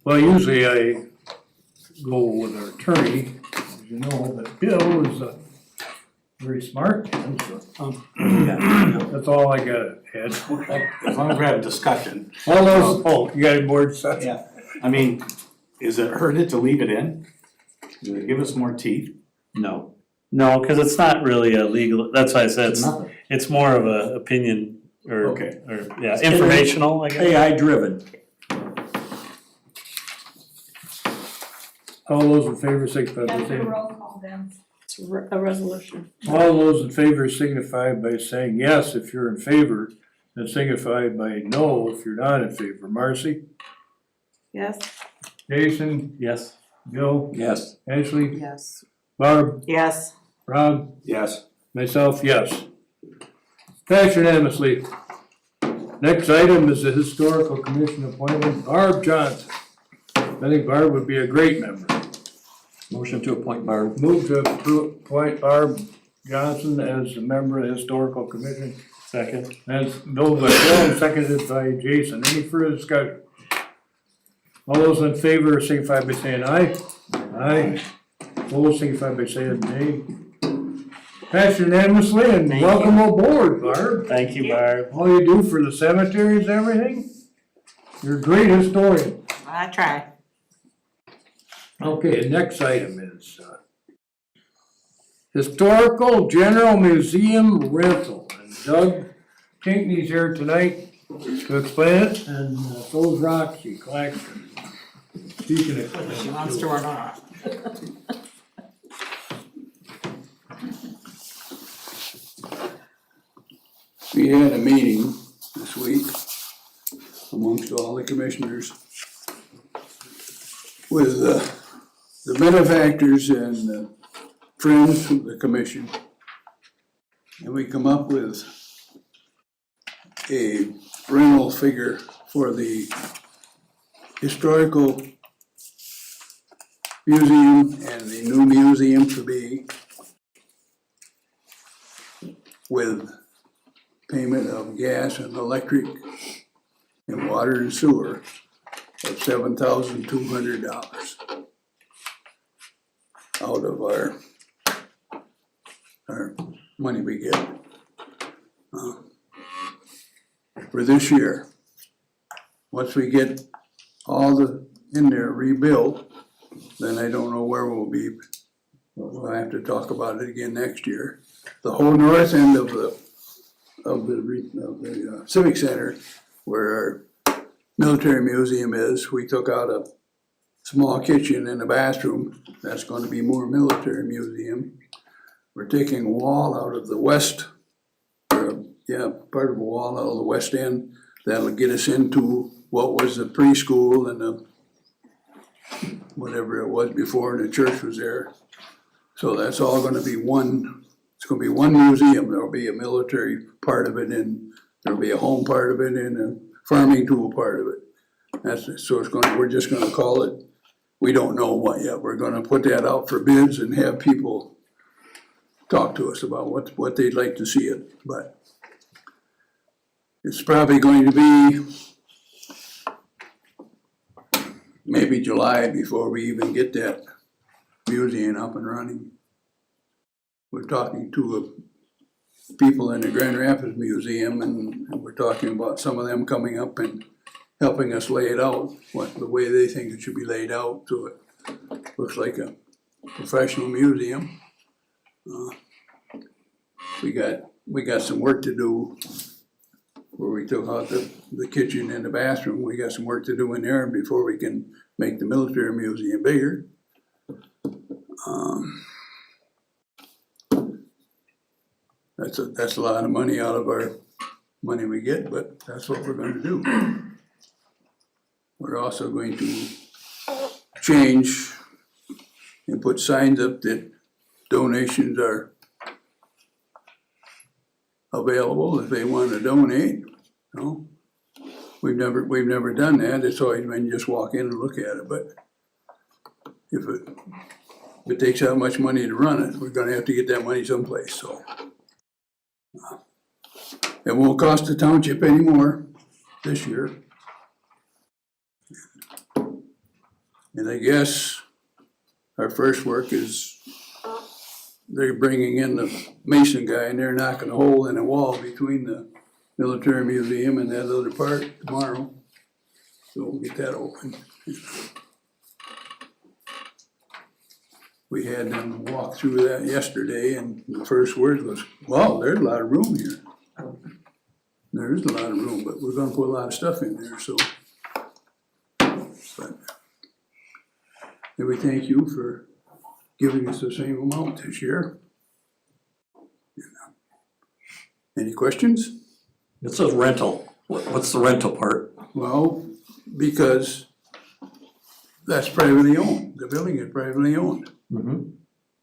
Well, usually I go with our attorney, as you know, but Bill is very smart, and so, that's all I gotta add. As long as we're having discussion. All those, you got any more discussion? Yeah. I mean, is it hurt it to leave it in? Does it give us more teeth? No. No, because it's not really a legal, that's why I said Nothing. it's more of a opinion or, Okay. informational, I guess. AI driven. All those in favor signify by Gotta do a saying, roll call then. It's a resolution. all those in favor signify by saying yes if you're in favor, and signify by no if you're not in favor. Marcy, Yes? Jason, Yes. Bill, Yes. Ashley, Yes. Barb, Yes. Rob, Yes. myself, yes. Passed unanimously. Next item is the Historical Commission appointment, Barb Johnson. I think Barb would be a great member. Motion to appoint Barb. Move to appoint Barb Johnson as a member of the Historical Commission. Second. That's moved by Bill and seconded by Jason. Any further discussion? All those in favor signify by saying aye. Aye. Opposed signify by saying nay. Passed unanimously and welcome aboard, Barb. Thank you, Barb. All you do for the cemeteries and everything, you're a great historian. I try. Okay, the next item is Historical General Museum rental. And Doug Pinkney's here tonight to explain it, and so's Roxy Claxton. She can explain it. She wants to or not. We had a meeting this week amongst all the commissioners with the benefactors and the friends of the commission. And we come up with a rental figure for the historical museum and the new museum to be with payment of gas and electric and water and sewer of $7,200 out of our money we get for this year. Once we get all the in there rebuilt, then I don't know where we'll be. We'll have to talk about it again next year. The whole north end of the Civic Center, where our military museum is, we took out a small kitchen and a bathroom. That's going to be more military museum. We're taking a wall out of the west, part of a wall out of the west end. That'll get us into what was the preschool and the whatever it was before the church was there. So that's all going to be one. It's gonna be one museum. There'll be a military part of it, and there'll be a home part of it, and a farming tool part of it. We're just gonna call it, we don't know what yet. We're gonna put that out for bids and have people talk to us about what they'd like to see it, but it's probably going to be maybe July before we even get that museum up and running. We're talking to people in the Grand Rapids Museum, and we're talking about some of them coming up and helping us lay it out, the way they think it should be laid out, so it looks like a professional museum. We got some work to do where we took out the kitchen and the bathroom. We got some work to do in there before we can make the military museum bigger. That's a lot of money out of our money we get, but that's what we're gonna do. We're also going to change and put signs up that donations are available if they want to donate, you know. We've never done that. It's always been just walk in and look at it, but if it takes that much money to run it, we're gonna have to get that money someplace, so. It won't cost the township anymore this year. And I guess our first work is they're bringing in the mason guy and they're knocking a hole in a wall between the military museum and that other part tomorrow. So we'll get that open. We had them walk through that yesterday, and the first word was, wow, there's a lot of room here. There is a lot of room, but we're gonna put a lot of stuff in there, so. But and we thank you for giving us the same amount this year. Any questions? It says rental. What's the rental part? Well, because that's privately owned. The building is privately owned. Mm-hmm.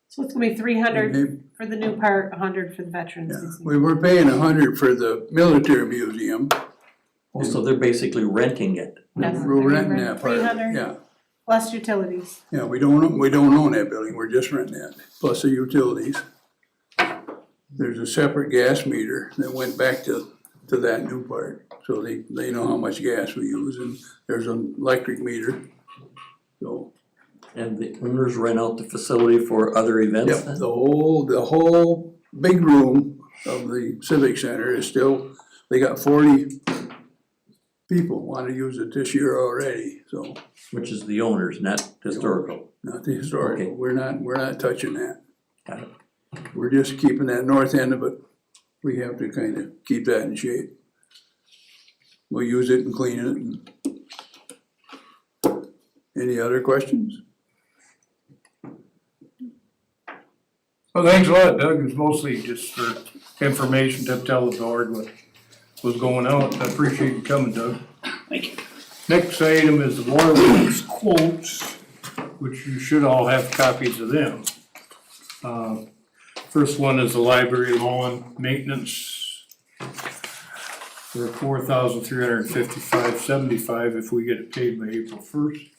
So it's gonna be 300 for the new part, 100 for the veterans Yeah, museum. we were paying 100 for the military museum. Oh, so they're basically renting it. Yes, We're they're renting renting that part, 300. yeah. Plus utilities. Yeah, we don't own that building, we're just renting that, plus the utilities. There's a separate gas meter that went back to that new part, so they know how much gas we use, and there's an electric meter, so. And the owners rent out the facility for other events Yep, then? the whole big room of the Civic Center is still, they got 40 people want to use it this year already, so. Which is the owners, not historical. Not the historical, Okay. we're not touching that. Got it. we're just keeping that north end of it. We have to kind of keep that in shape. We'll use it and clean it. Any other questions? Well, thanks a lot, Doug. It's mostly just for information to tell the board what was going on. I appreciate you coming, Doug. Thank you. Next item is the waterworks quotes, which you should all have copies of them. First one is the library lawn maintenance for $4,355.75 if we get it paid by April 1st.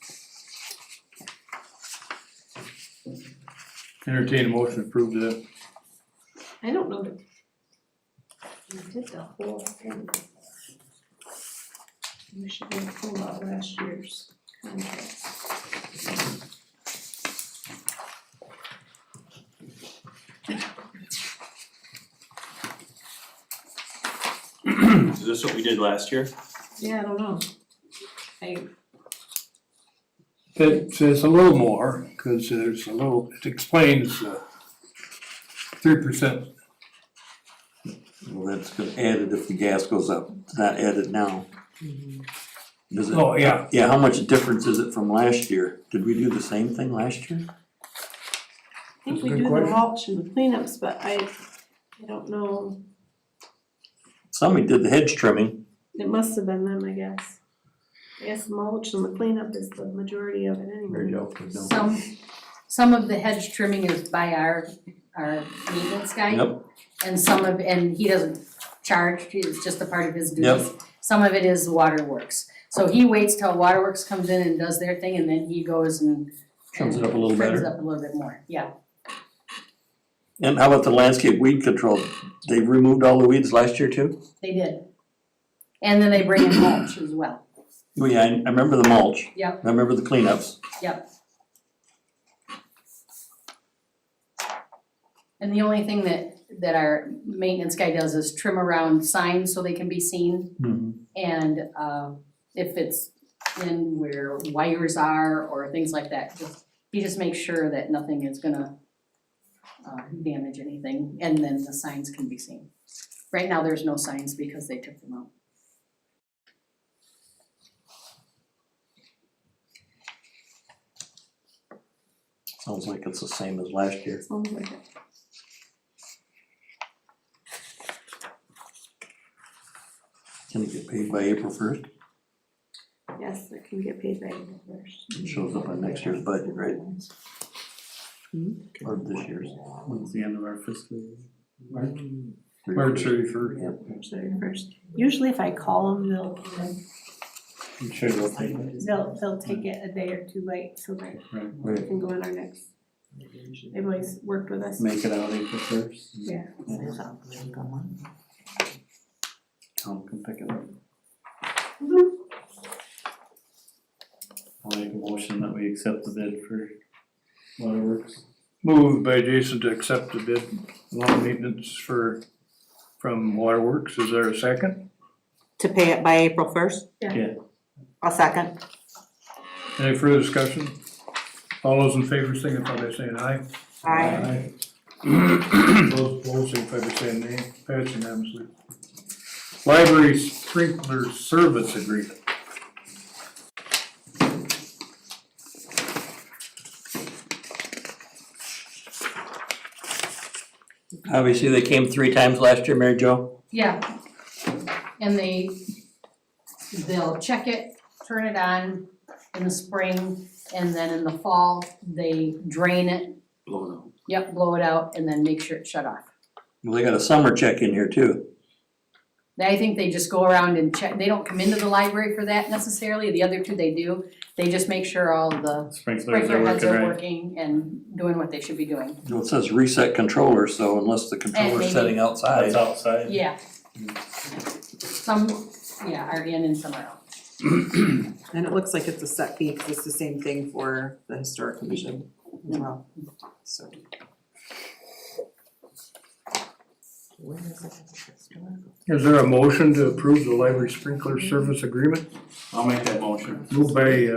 Entertain a motion to approve that. I don't know that. We did the whole thing. We should have pulled out last year's contract. Is this what we did last year? Yeah, I don't know. It says a little more, cause there's a little, it explains 3%. Well, that's added if the gas goes up, it's not added now. Does it? Oh, yeah. Yeah, how much difference is it from last year? Did we do the same thing last year? I think That's a we good do the question. mulch and the cleanups, but I don't know. Somebody did the hedge trimming. It must have been them, I guess. I guess the mulch and the cleanup is the majority of it anyway. Some of the hedge trimming is by our maintenance guy. Yep. And he doesn't charge, it's just a part of his duties. Yep. Some of it is waterworks. So he waits till waterworks comes in and does their thing, and then he goes and Trims it up a little trims better. up a little bit more, yeah. And how about the landscape weed control? They removed all the weeds last year too? They did. And then they bring in mulch as well. Oh yeah, I remember the mulch. Yep. I remember the cleanups. Yep. And the only thing that our maintenance guy does is trim around signs so they can be seen. And if it's in where wires are or things like that, he just makes sure that nothing is gonna damage anything, and then the signs can be seen. Right now, there's no signs because they took them out. Sounds like it's the same as last year. Sounds like it. Can it get paid by April 1st? Yes, it can get paid by April 1st. It shows up on next year's budget, right? Or this year's. When's the end of our fiscal year? March 31st. March 31st. Usually if I call them, they'll take it a day or two late, so that Right. it can go in our next. They've always worked with us. Make it out April 1st. Yeah. Tom can pick it up. I'll make a motion that we accept the bid for waterworks. Moved by Jason to accept the bid lawn maintenance from Waterworks. Is there a second? To pay it by April 1st? Yeah. I'll second. Any further discussion? All those in favor signify by saying aye. Aye. Those opposed signify by saying nay. Passed unanimously. Library sprinkler service agreement. Obviously, they came 3 times last year, Mary Jo. Yeah. And they'll check it, turn it on in the spring, and then in the fall, they drain it. Blow it out. Yep, blow it out, and then make sure it's shut off. Well, they got a summer check in here too. I think they just go around and check, they don't come into the library for that necessarily, the other two they do. They just make sure all the Sprinklers sprinkler are heads working are right. working and doing what they should be doing. Well, it says reset controller, so unless the controller's maybe. setting outside. That's outside. Yeah. Some, are in and some are out. And it looks like it's a set fee, 'cause it's the same thing for the historic commission as well, so. Is there a motion to approve the library sprinkler service agreement? I'll make that motion. Moved by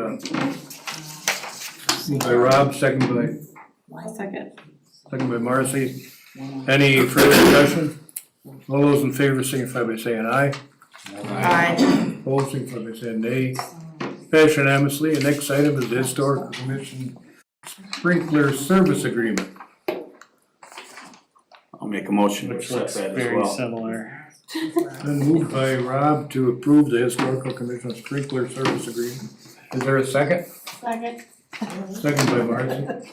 Rob, second by Second. Marcy. Any further discussion? All those in favor signify by saying aye. Aye. Opposed signify by saying nay. Passed unanimously. The next item is the Historical Commission Sprinkler Service Agreement. I'll make a motion to Which accept looks that as very well. similar. Been moved by Rob to approve the Historical Commission Sprinkler Service Agreement. Is there a second? Second. Second by Marcy.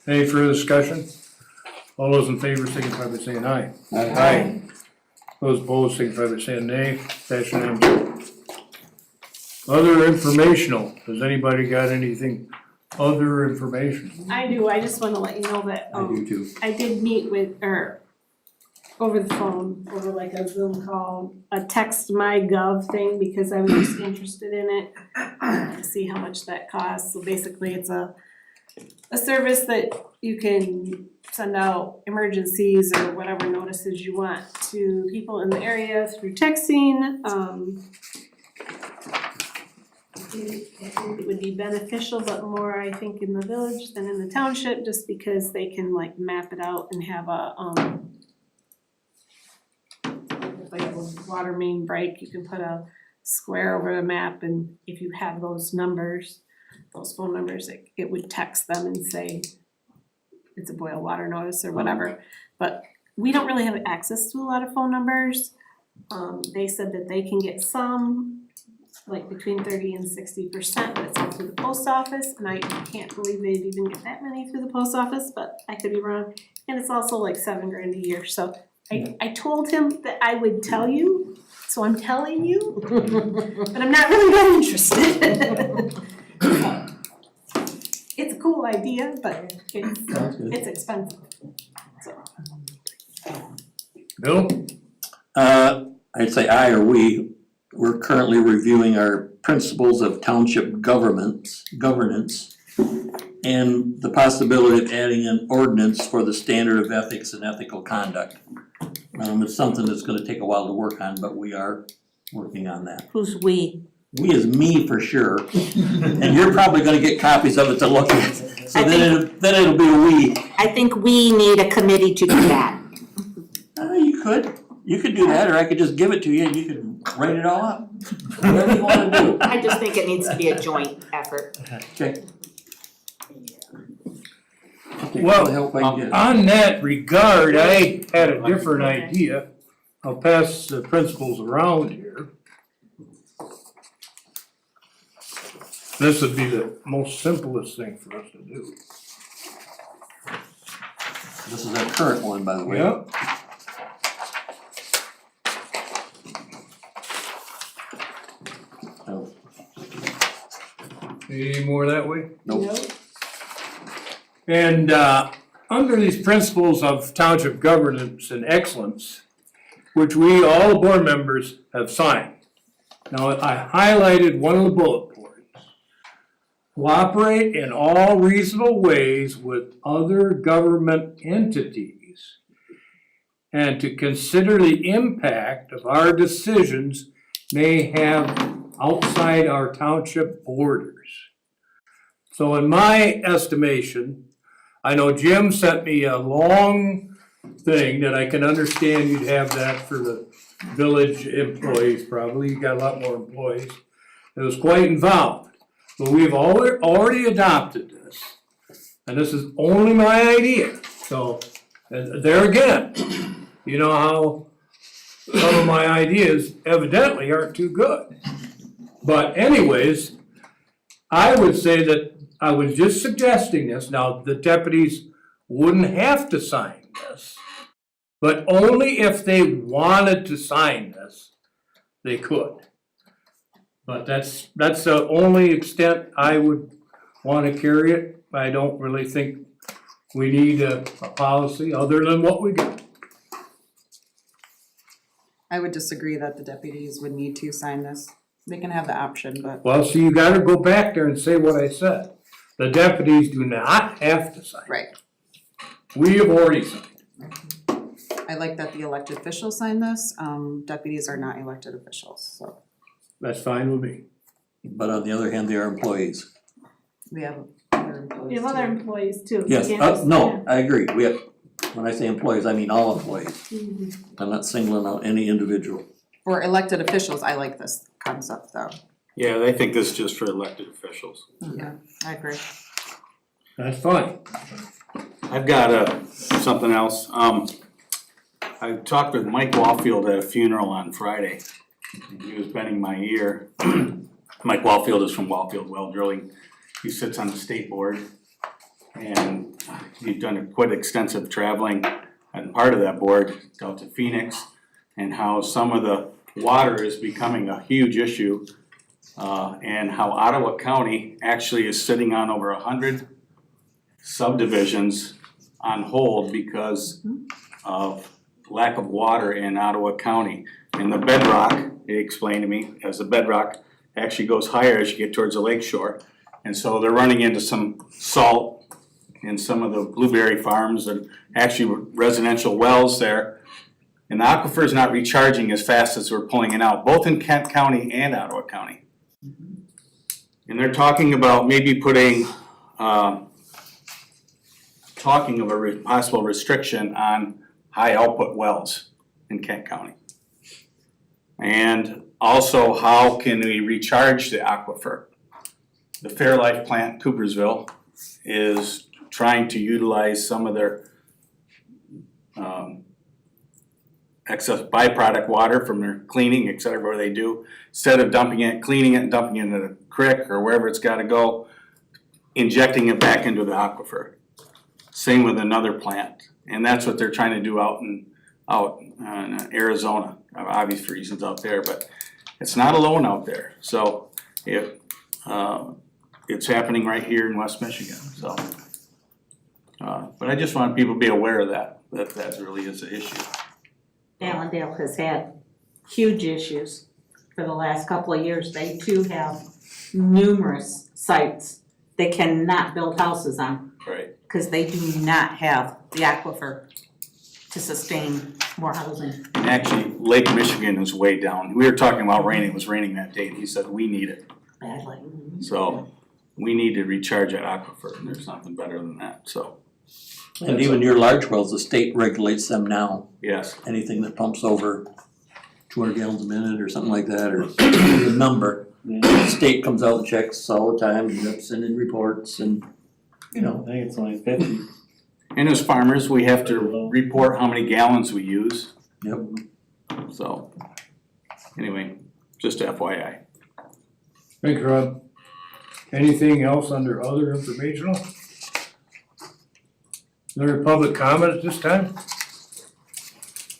Any further discussion? All those in favor signify by saying aye. Aye. Those opposed signify by saying nay. Passed unanimously. Other informational, has anybody got anything other information? I do, I just wanna let you know that, too. I did meet with, over the phone, over like a Zoom call, a text MyGov thing, because I was just interested in it, to see how much that costs. So basically, it's a service that you can send out emergencies or whatever notices you want to people in the area through texting. I think it would be beneficial, but more, I think, in the village than in the township, just because they can like map it out and have a, if like a water main break, you can put a square over the map, and if you have those numbers, those phone numbers, it would text them and say it's a boil water notice or whatever. But we don't really have access to a lot of phone numbers. They said that they can get some, like between 30 and 60%, but it's all through the post office, and I can't believe they'd even get that many through the post office, but I could be wrong. And it's also like $7,000 a year, so I told him that I would tell you, so I'm telling you, but I'm not really that interested. It's a cool idea, but it's expensive, so. Bill? I'd say I or we're currently reviewing our principles of township governance, and the possibility of adding an ordinance for the standard of ethics and ethical conduct. It's something that's gonna take a while to work on, but we are working on that. Who's we? We is me for sure, and you're probably gonna get copies of it to look at, so then it'll be a we. I think we need a committee to do that. You could do that, or I could just give it to you and you could write it all up. Whatever you wanna do. I just think it needs to be a joint effort. Okay. Well, on that regard, I had a different idea. I'll pass the principles around here. This would be the most simplest thing for us to do. This is our current one, by the way. Yep. Oh, Any more that way? nope. And under these principles of township governance and excellence, which we, all the board members, have signed. Now, I highlighted one of the bullet points. Cooperate in all reasonable ways with other government entities and to consider the impact of our decisions may have outside our township borders. So in my estimation, I know Jim sent me a long thing that I can understand you'd have that for the village employees probably, you got a lot more employees. It was quite involved, but we've already adopted this. And this is only my idea, so there again, you know how some of my ideas evidently aren't too good. But anyways, I would say that I was just suggesting this, now the deputies wouldn't have to sign this, but only if they wanted to sign this, they could. But that's the only extent I would wanna carry it. I don't really think we need a policy other than what we got. I would disagree that the deputies would need to sign this. They can have the option, but Well, so you gotta go back there and say what I said. The deputies do not have to sign. right. We have already signed. I like that the elected officials sign this. Deputies are not elected officials, so That's fine with me. But on the other hand, they are employees. we have other employees We have other too. employees too. Yes, You can't just- no, I agree, we have, When I say employees, I mean all employees. I'm not singling out any individual. For elected officials, I like this concept though. Yeah, I think this is just for elected officials. Yeah, I agree. That's fine. I've got something else. I talked with Mike Wallfield at a funeral on Friday. He was bending my ear. Mike Wallfield is from Wallfield Well Drilling. He sits on the state board. And he's done quite extensive traveling and part of that board out to Phoenix and how some of the water is becoming a huge issue. And how Ottawa County actually is sitting on over 100 subdivisions on hold because of lack of water in Ottawa County. And the bedrock, they explained to me, as the bedrock actually goes higher as you get towards the lake shore. And so they're running into some salt in some of the blueberry farms and actually residential wells there. And the aquifer is not recharging as fast as we're pulling it out, both in Kent County and Ottawa County. And they're talking about maybe putting, talking of a possible restriction on high output wells in Kent County. And also, how can we recharge the aquifer? The Fairlife plant, Coopersville, is trying to utilize some of their excess byproduct water from their cleaning, et cetera, where they do. Instead of dumping it, cleaning it and dumping it into the creek or wherever it's gotta go, injecting it back into the aquifer. Same with another plant. And that's what they're trying to do out in Arizona. Obvious reasons out there, but it's not alone out there. So it's happening right here in West Michigan, so. But I just want people to be aware of that really is an issue. Allendale has had huge issues for the last couple of years. They too have numerous sites they cannot build houses on. Right. Cause they do not have the aquifer to sustain more housing. Actually, Lake Michigan is way down. We were talking about rain, it was raining that day, and he said, we need it. Badly. So, we need to recharge that aquifer, and there's nothing better than that, so, And even your large wells, the state regulates them now. yes. Anything that pumps over 200 gallons a minute or something like that, or the number. The state comes out and checks all the time, and they're sending reports and, you know. I think it's only 50. And as farmers, we have to report how many gallons we use, Yep. so, anyway, just FYI. Thanks, Rob. Anything else under other informational? Other public comment at this time?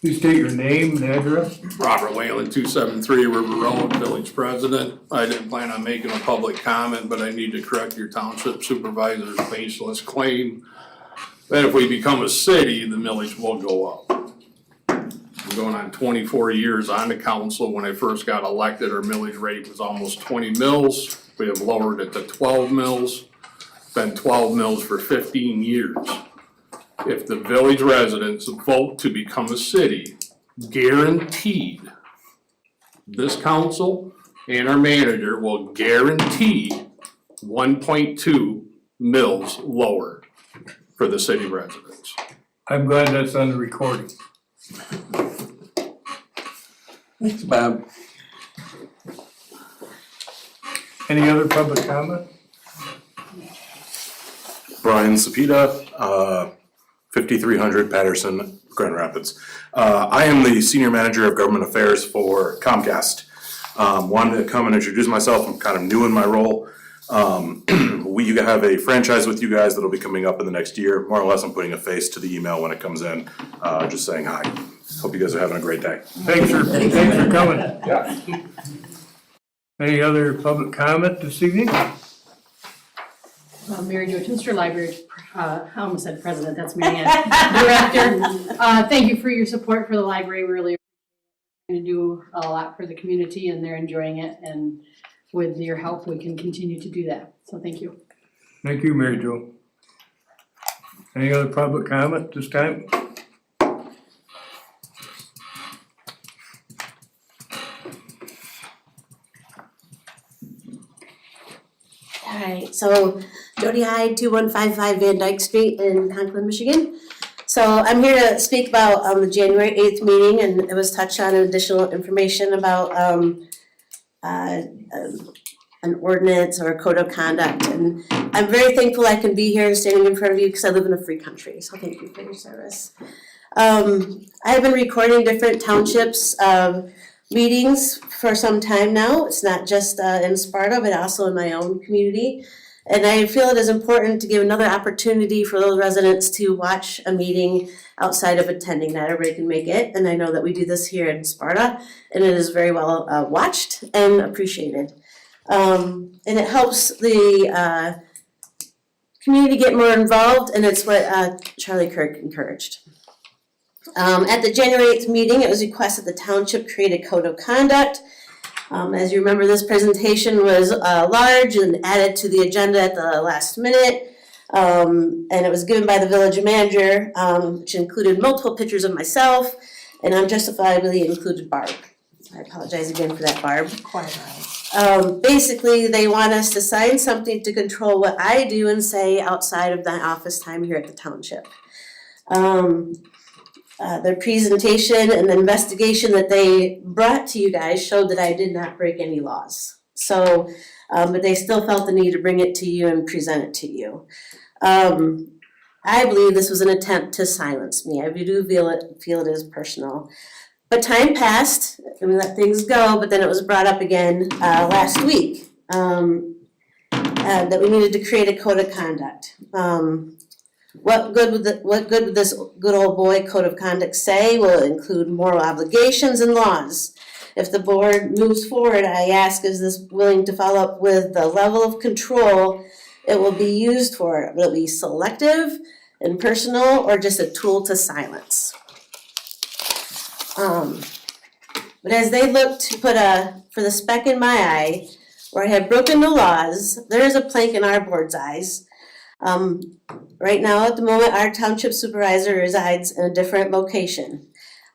Please state your name and address. Robert Whalen, 273 River Road, village president. I didn't plan on making a public comment, but I need to correct your township supervisor's baseless claim that if we become a city, the millage will go up. I'm going on 24 years on the council. When I first got elected, our millage rate was almost 20 mils. We have lowered it to 12 mils. Been 12 mils for 15 years. If the village residents vote to become a city, guaranteed, this council and our manager will guarantee 1.2 mils lower for the city residents. I'm glad that's on the recording. Thanks, Bob. Any other public comment? Brian Sapita, 5300 Patterson, Grand Rapids. I am the Senior Manager of Government Affairs for Comcast. Wanted to come and introduce myself. I'm kind of new in my role. We have a franchise with you guys that'll be coming up in the next year. More or less, I'm putting a face to the email when it comes in, just saying hi. Hope you guys are having a great day. Thanks for coming. Yeah. Any other public comment this evening? Mary Jo Tunster, Library, I almost said president, that's Mary Ann, director. Thank you for your support for the library, we really trying to do a lot for the community and they're enjoying it, and with your help, we can continue to do that, so thank you. Thank you, Mary Jo. Any other public comment this time? Alright, so Jody Hyde, 2155 Van Dyke Street in Conklin, Michigan. So I'm here to speak about the January 8th meeting, and it was touched on additional information about an ordinance or a code of conduct. And I'm very thankful I can be here and standing in front of you because I live in a free country, so thank you for your service. I've been recording different townships meetings for some time now. It's not just in Sparta, but also in my own community. And I feel it is important to give another opportunity for those residents to watch a meeting outside of attending. Not everybody can make it, and I know that we do this here in Sparta, and it is very well watched and appreciated. And it helps the community get more involved, and it's what Charlie Kirk encouraged. At the January 8th meeting, it was requested the township create a code of conduct. As you remember, this presentation was large and added to the agenda at the last minute. And it was given by the village manager, which included multiple pictures of myself, and unjustifiably included Barb. I apologize again for that, Barb. Quite right. Basically, they want us to sign something to control what I do and say outside of my office time here at the township. Their presentation and the investigation that they brought to you guys showed that I did not break any laws. So, but they still felt the need to bring it to you and present it to you. I believe this was an attempt to silence me. I do feel it is personal. But time passed, and we let things go, but then it was brought up again last week that we needed to create a code of conduct. What good would this good old boy code of conduct say? Will it include moral obligations and laws? If the board moves forward, I ask, is this willing to follow up with the level of control it will be used for? Will it be selective, impersonal, or just a tool to silence? But as they look to put for the speck in my eye, where I have broken the laws, there is a plank in our board's eyes. Right now, at the moment, our township supervisor resides in a different location,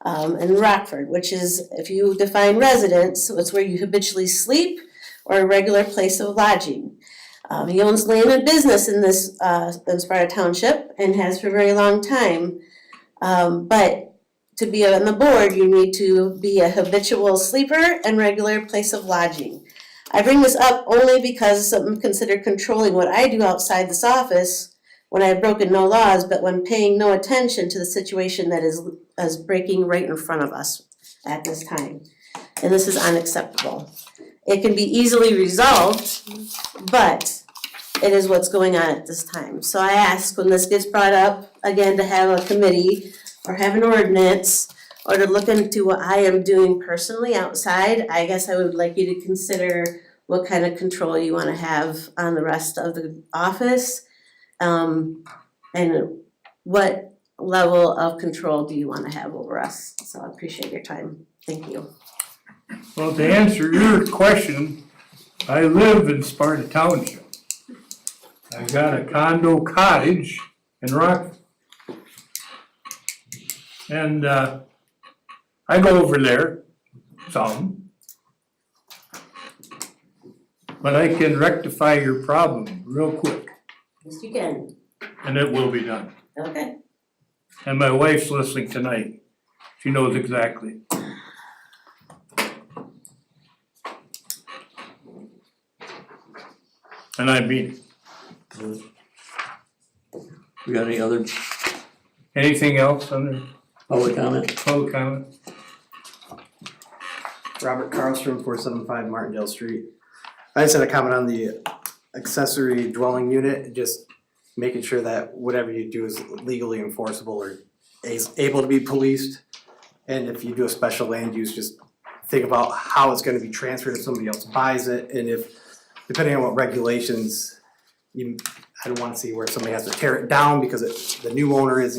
in Rockford, which is, if you define residence, it's where you habitually sleep or a regular place of lodging. He owns land and business in this, in Sparta Township, and has for a very long time. But to be on the board, you need to be a habitual sleeper and regular place of lodging. I bring this up only because some consider controlling what I do outside this office when I have broken no laws, but when paying no attention to the situation that is breaking right in front of us at this time. And this is unacceptable. It can be easily resolved, but it is what's going on at this time. So I ask, when this gets brought up, again, to have a committee or have an ordinance or to look into what I am doing personally outside, I guess I would like you to consider what kind of control you want to have on the rest of the office. And what level of control do you want to have over us? So I appreciate your time. Thank you. Well, to answer your question, I live in Sparta Township. I got a condo cottage in Rockford. And I go over there some, but I can rectify your problem real quick, Yes, you can. and it will be done. Okay. And my wife's listening tonight. She knows exactly. And I mean it. We got any other Anything else under public comment? public comment? Robert Carlstrom, 475 Martindale Street. I just had a comment on the accessory dwelling unit, just making sure that whatever you do is legally enforceable or is able to be policed. And if you do a special land use, just think about how it's gonna be transferred if somebody else buys it, and if, depending on what regulations, I don't wanna see where somebody has to tear it down because the new owner it's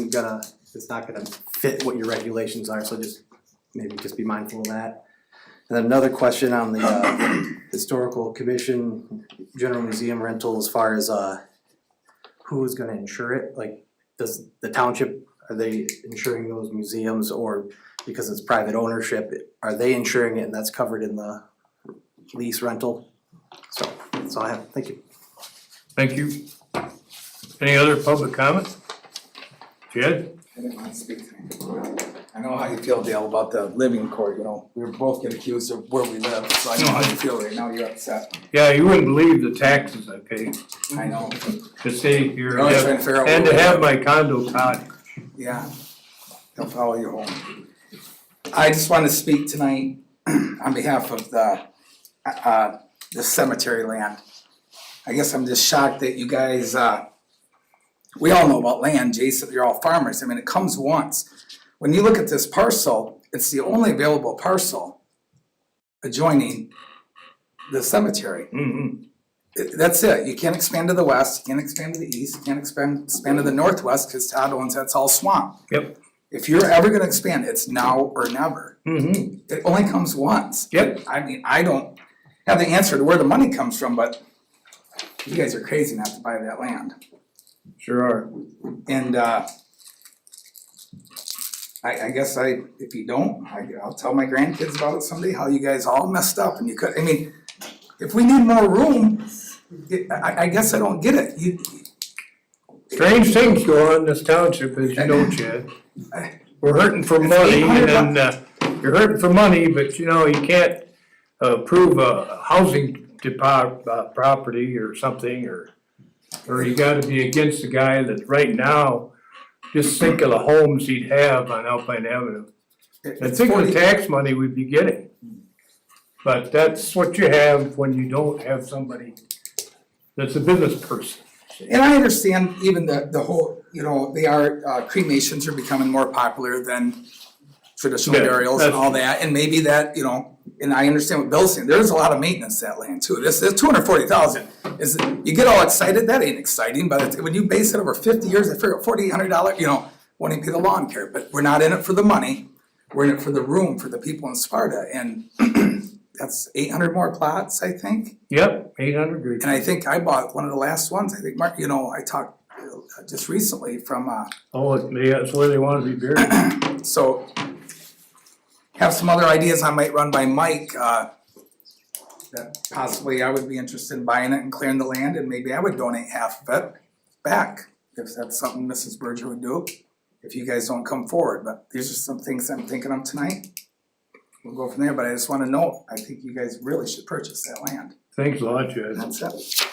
not gonna fit what your regulations are, so maybe just be mindful of that. And another question on the historical commission, general museum rental, as far as who is gonna insure it? Like, does the township, are they insuring those museums, or because it's private ownership, are they insuring it and that's covered in the lease rental? So that's all I have, thank you. Thank you. Any other public comment? Jed? I didn't want to speak tonight. I know how you feel, Dale, about the living court, you know, we were both get accused of where we live, so I know how you feel right now, you're upset. Yeah, you wouldn't believe the taxes I pay I know, to stay here You're always trying to figure out and where to we have live. my condo cottage. Yeah, they'll follow you home. I just wanted to speak tonight on behalf of the cemetery land. I guess I'm just shocked that you guys, we all know about land, Jason, you're all farmers, I mean, it comes once. When you look at this parcel, it's the only available parcel adjoining the cemetery. That's it, you can't expand to the west, you can't expand to the east, you can't expand to the northwest, cause Todd owns, that's all swamp. Yep. If you're ever gonna expand, it's now or never. It only comes once. Yep. I mean, I don't have the answer to where the money comes from, but you guys are crazy not to buy that land. Sure are. And I guess if you don't, I'll tell my grandkids about it someday, how you guys all messed up and you could, I mean, if we need more room, I guess I don't get it. Strange things go on in this township, as you know, Chad. We're hurting for money and then, you're hurting for money, but you know, you can't approve a housing property or something, or you gotta be against the guy that right now, just think of the homes he'd have on Alpine Avenue. And think of the tax money we'd be getting. But that's what you have when you don't have somebody that's a business person. And I understand even the whole, you know, cremations are becoming more popular than traditional Yeah, burials and all that, and maybe that, you know, and I understand what Bill's saying, there's a lot of maintenance to that land too. This $240,000 is, you get all excited, that ain't exciting, but when you base it over 50 years, I figure $4,800, you know, won't even be the lawn care, but we're not in it for the money, we're in it for the room, for the people in Sparta, and that's 800 more plots, I think. Yep, 800 great. And I think I bought one of the last ones, I think, Mark, you know, I talked just recently from, Oh, yeah, that's where they wanna be buried. so have some other ideas I might run by Mike, that possibly I would be interested in buying it and clearing the land, and maybe I would donate half of it back, if that's something Mrs. Berger would do, if you guys don't come forward, but these are some things I'm thinking of tonight. We'll go from there, but I just wanna note, I think you guys really should purchase that land, Thanks a lot, Chad. that's it.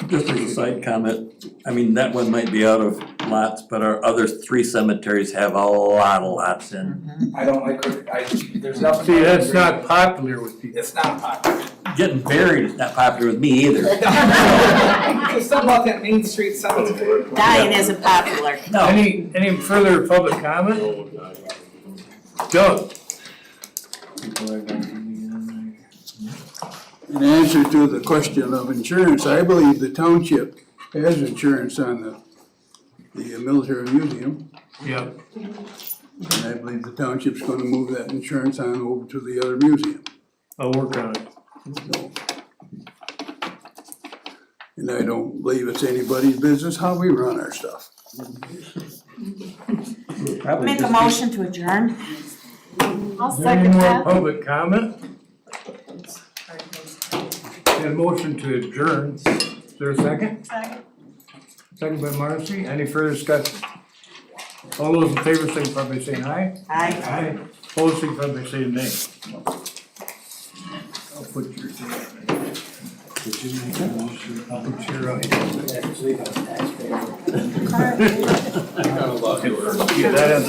Just as a side comment, I mean, that one might be out of lots, but our other 3 cemeteries have a lot of lots in. I don't like, there's nothing. See, that's not popular with people. It's not popular. Getting buried is not popular with me either. There's something about that Main Street cemetery. Dying isn't popular. No. Any further public comment? Doug? In answer to the question of insurance, I believe the township has insurance on the military museum. Yep. And I believe the township's gonna move that insurance on over to the other museum. I'll work on it. So, and I don't believe it's anybody's business how we run our stuff. Probably Make a just motion to adjourn. I'll Is there any second more that. public comment? Got a motion to adjourn. Is there a second? Second. Second by Marcy. Any further discussion? All those in favor signify by saying aye. Aye. Aye. Opposed signify by saying nay. I'll put your. I'll put your. Yeah, that is.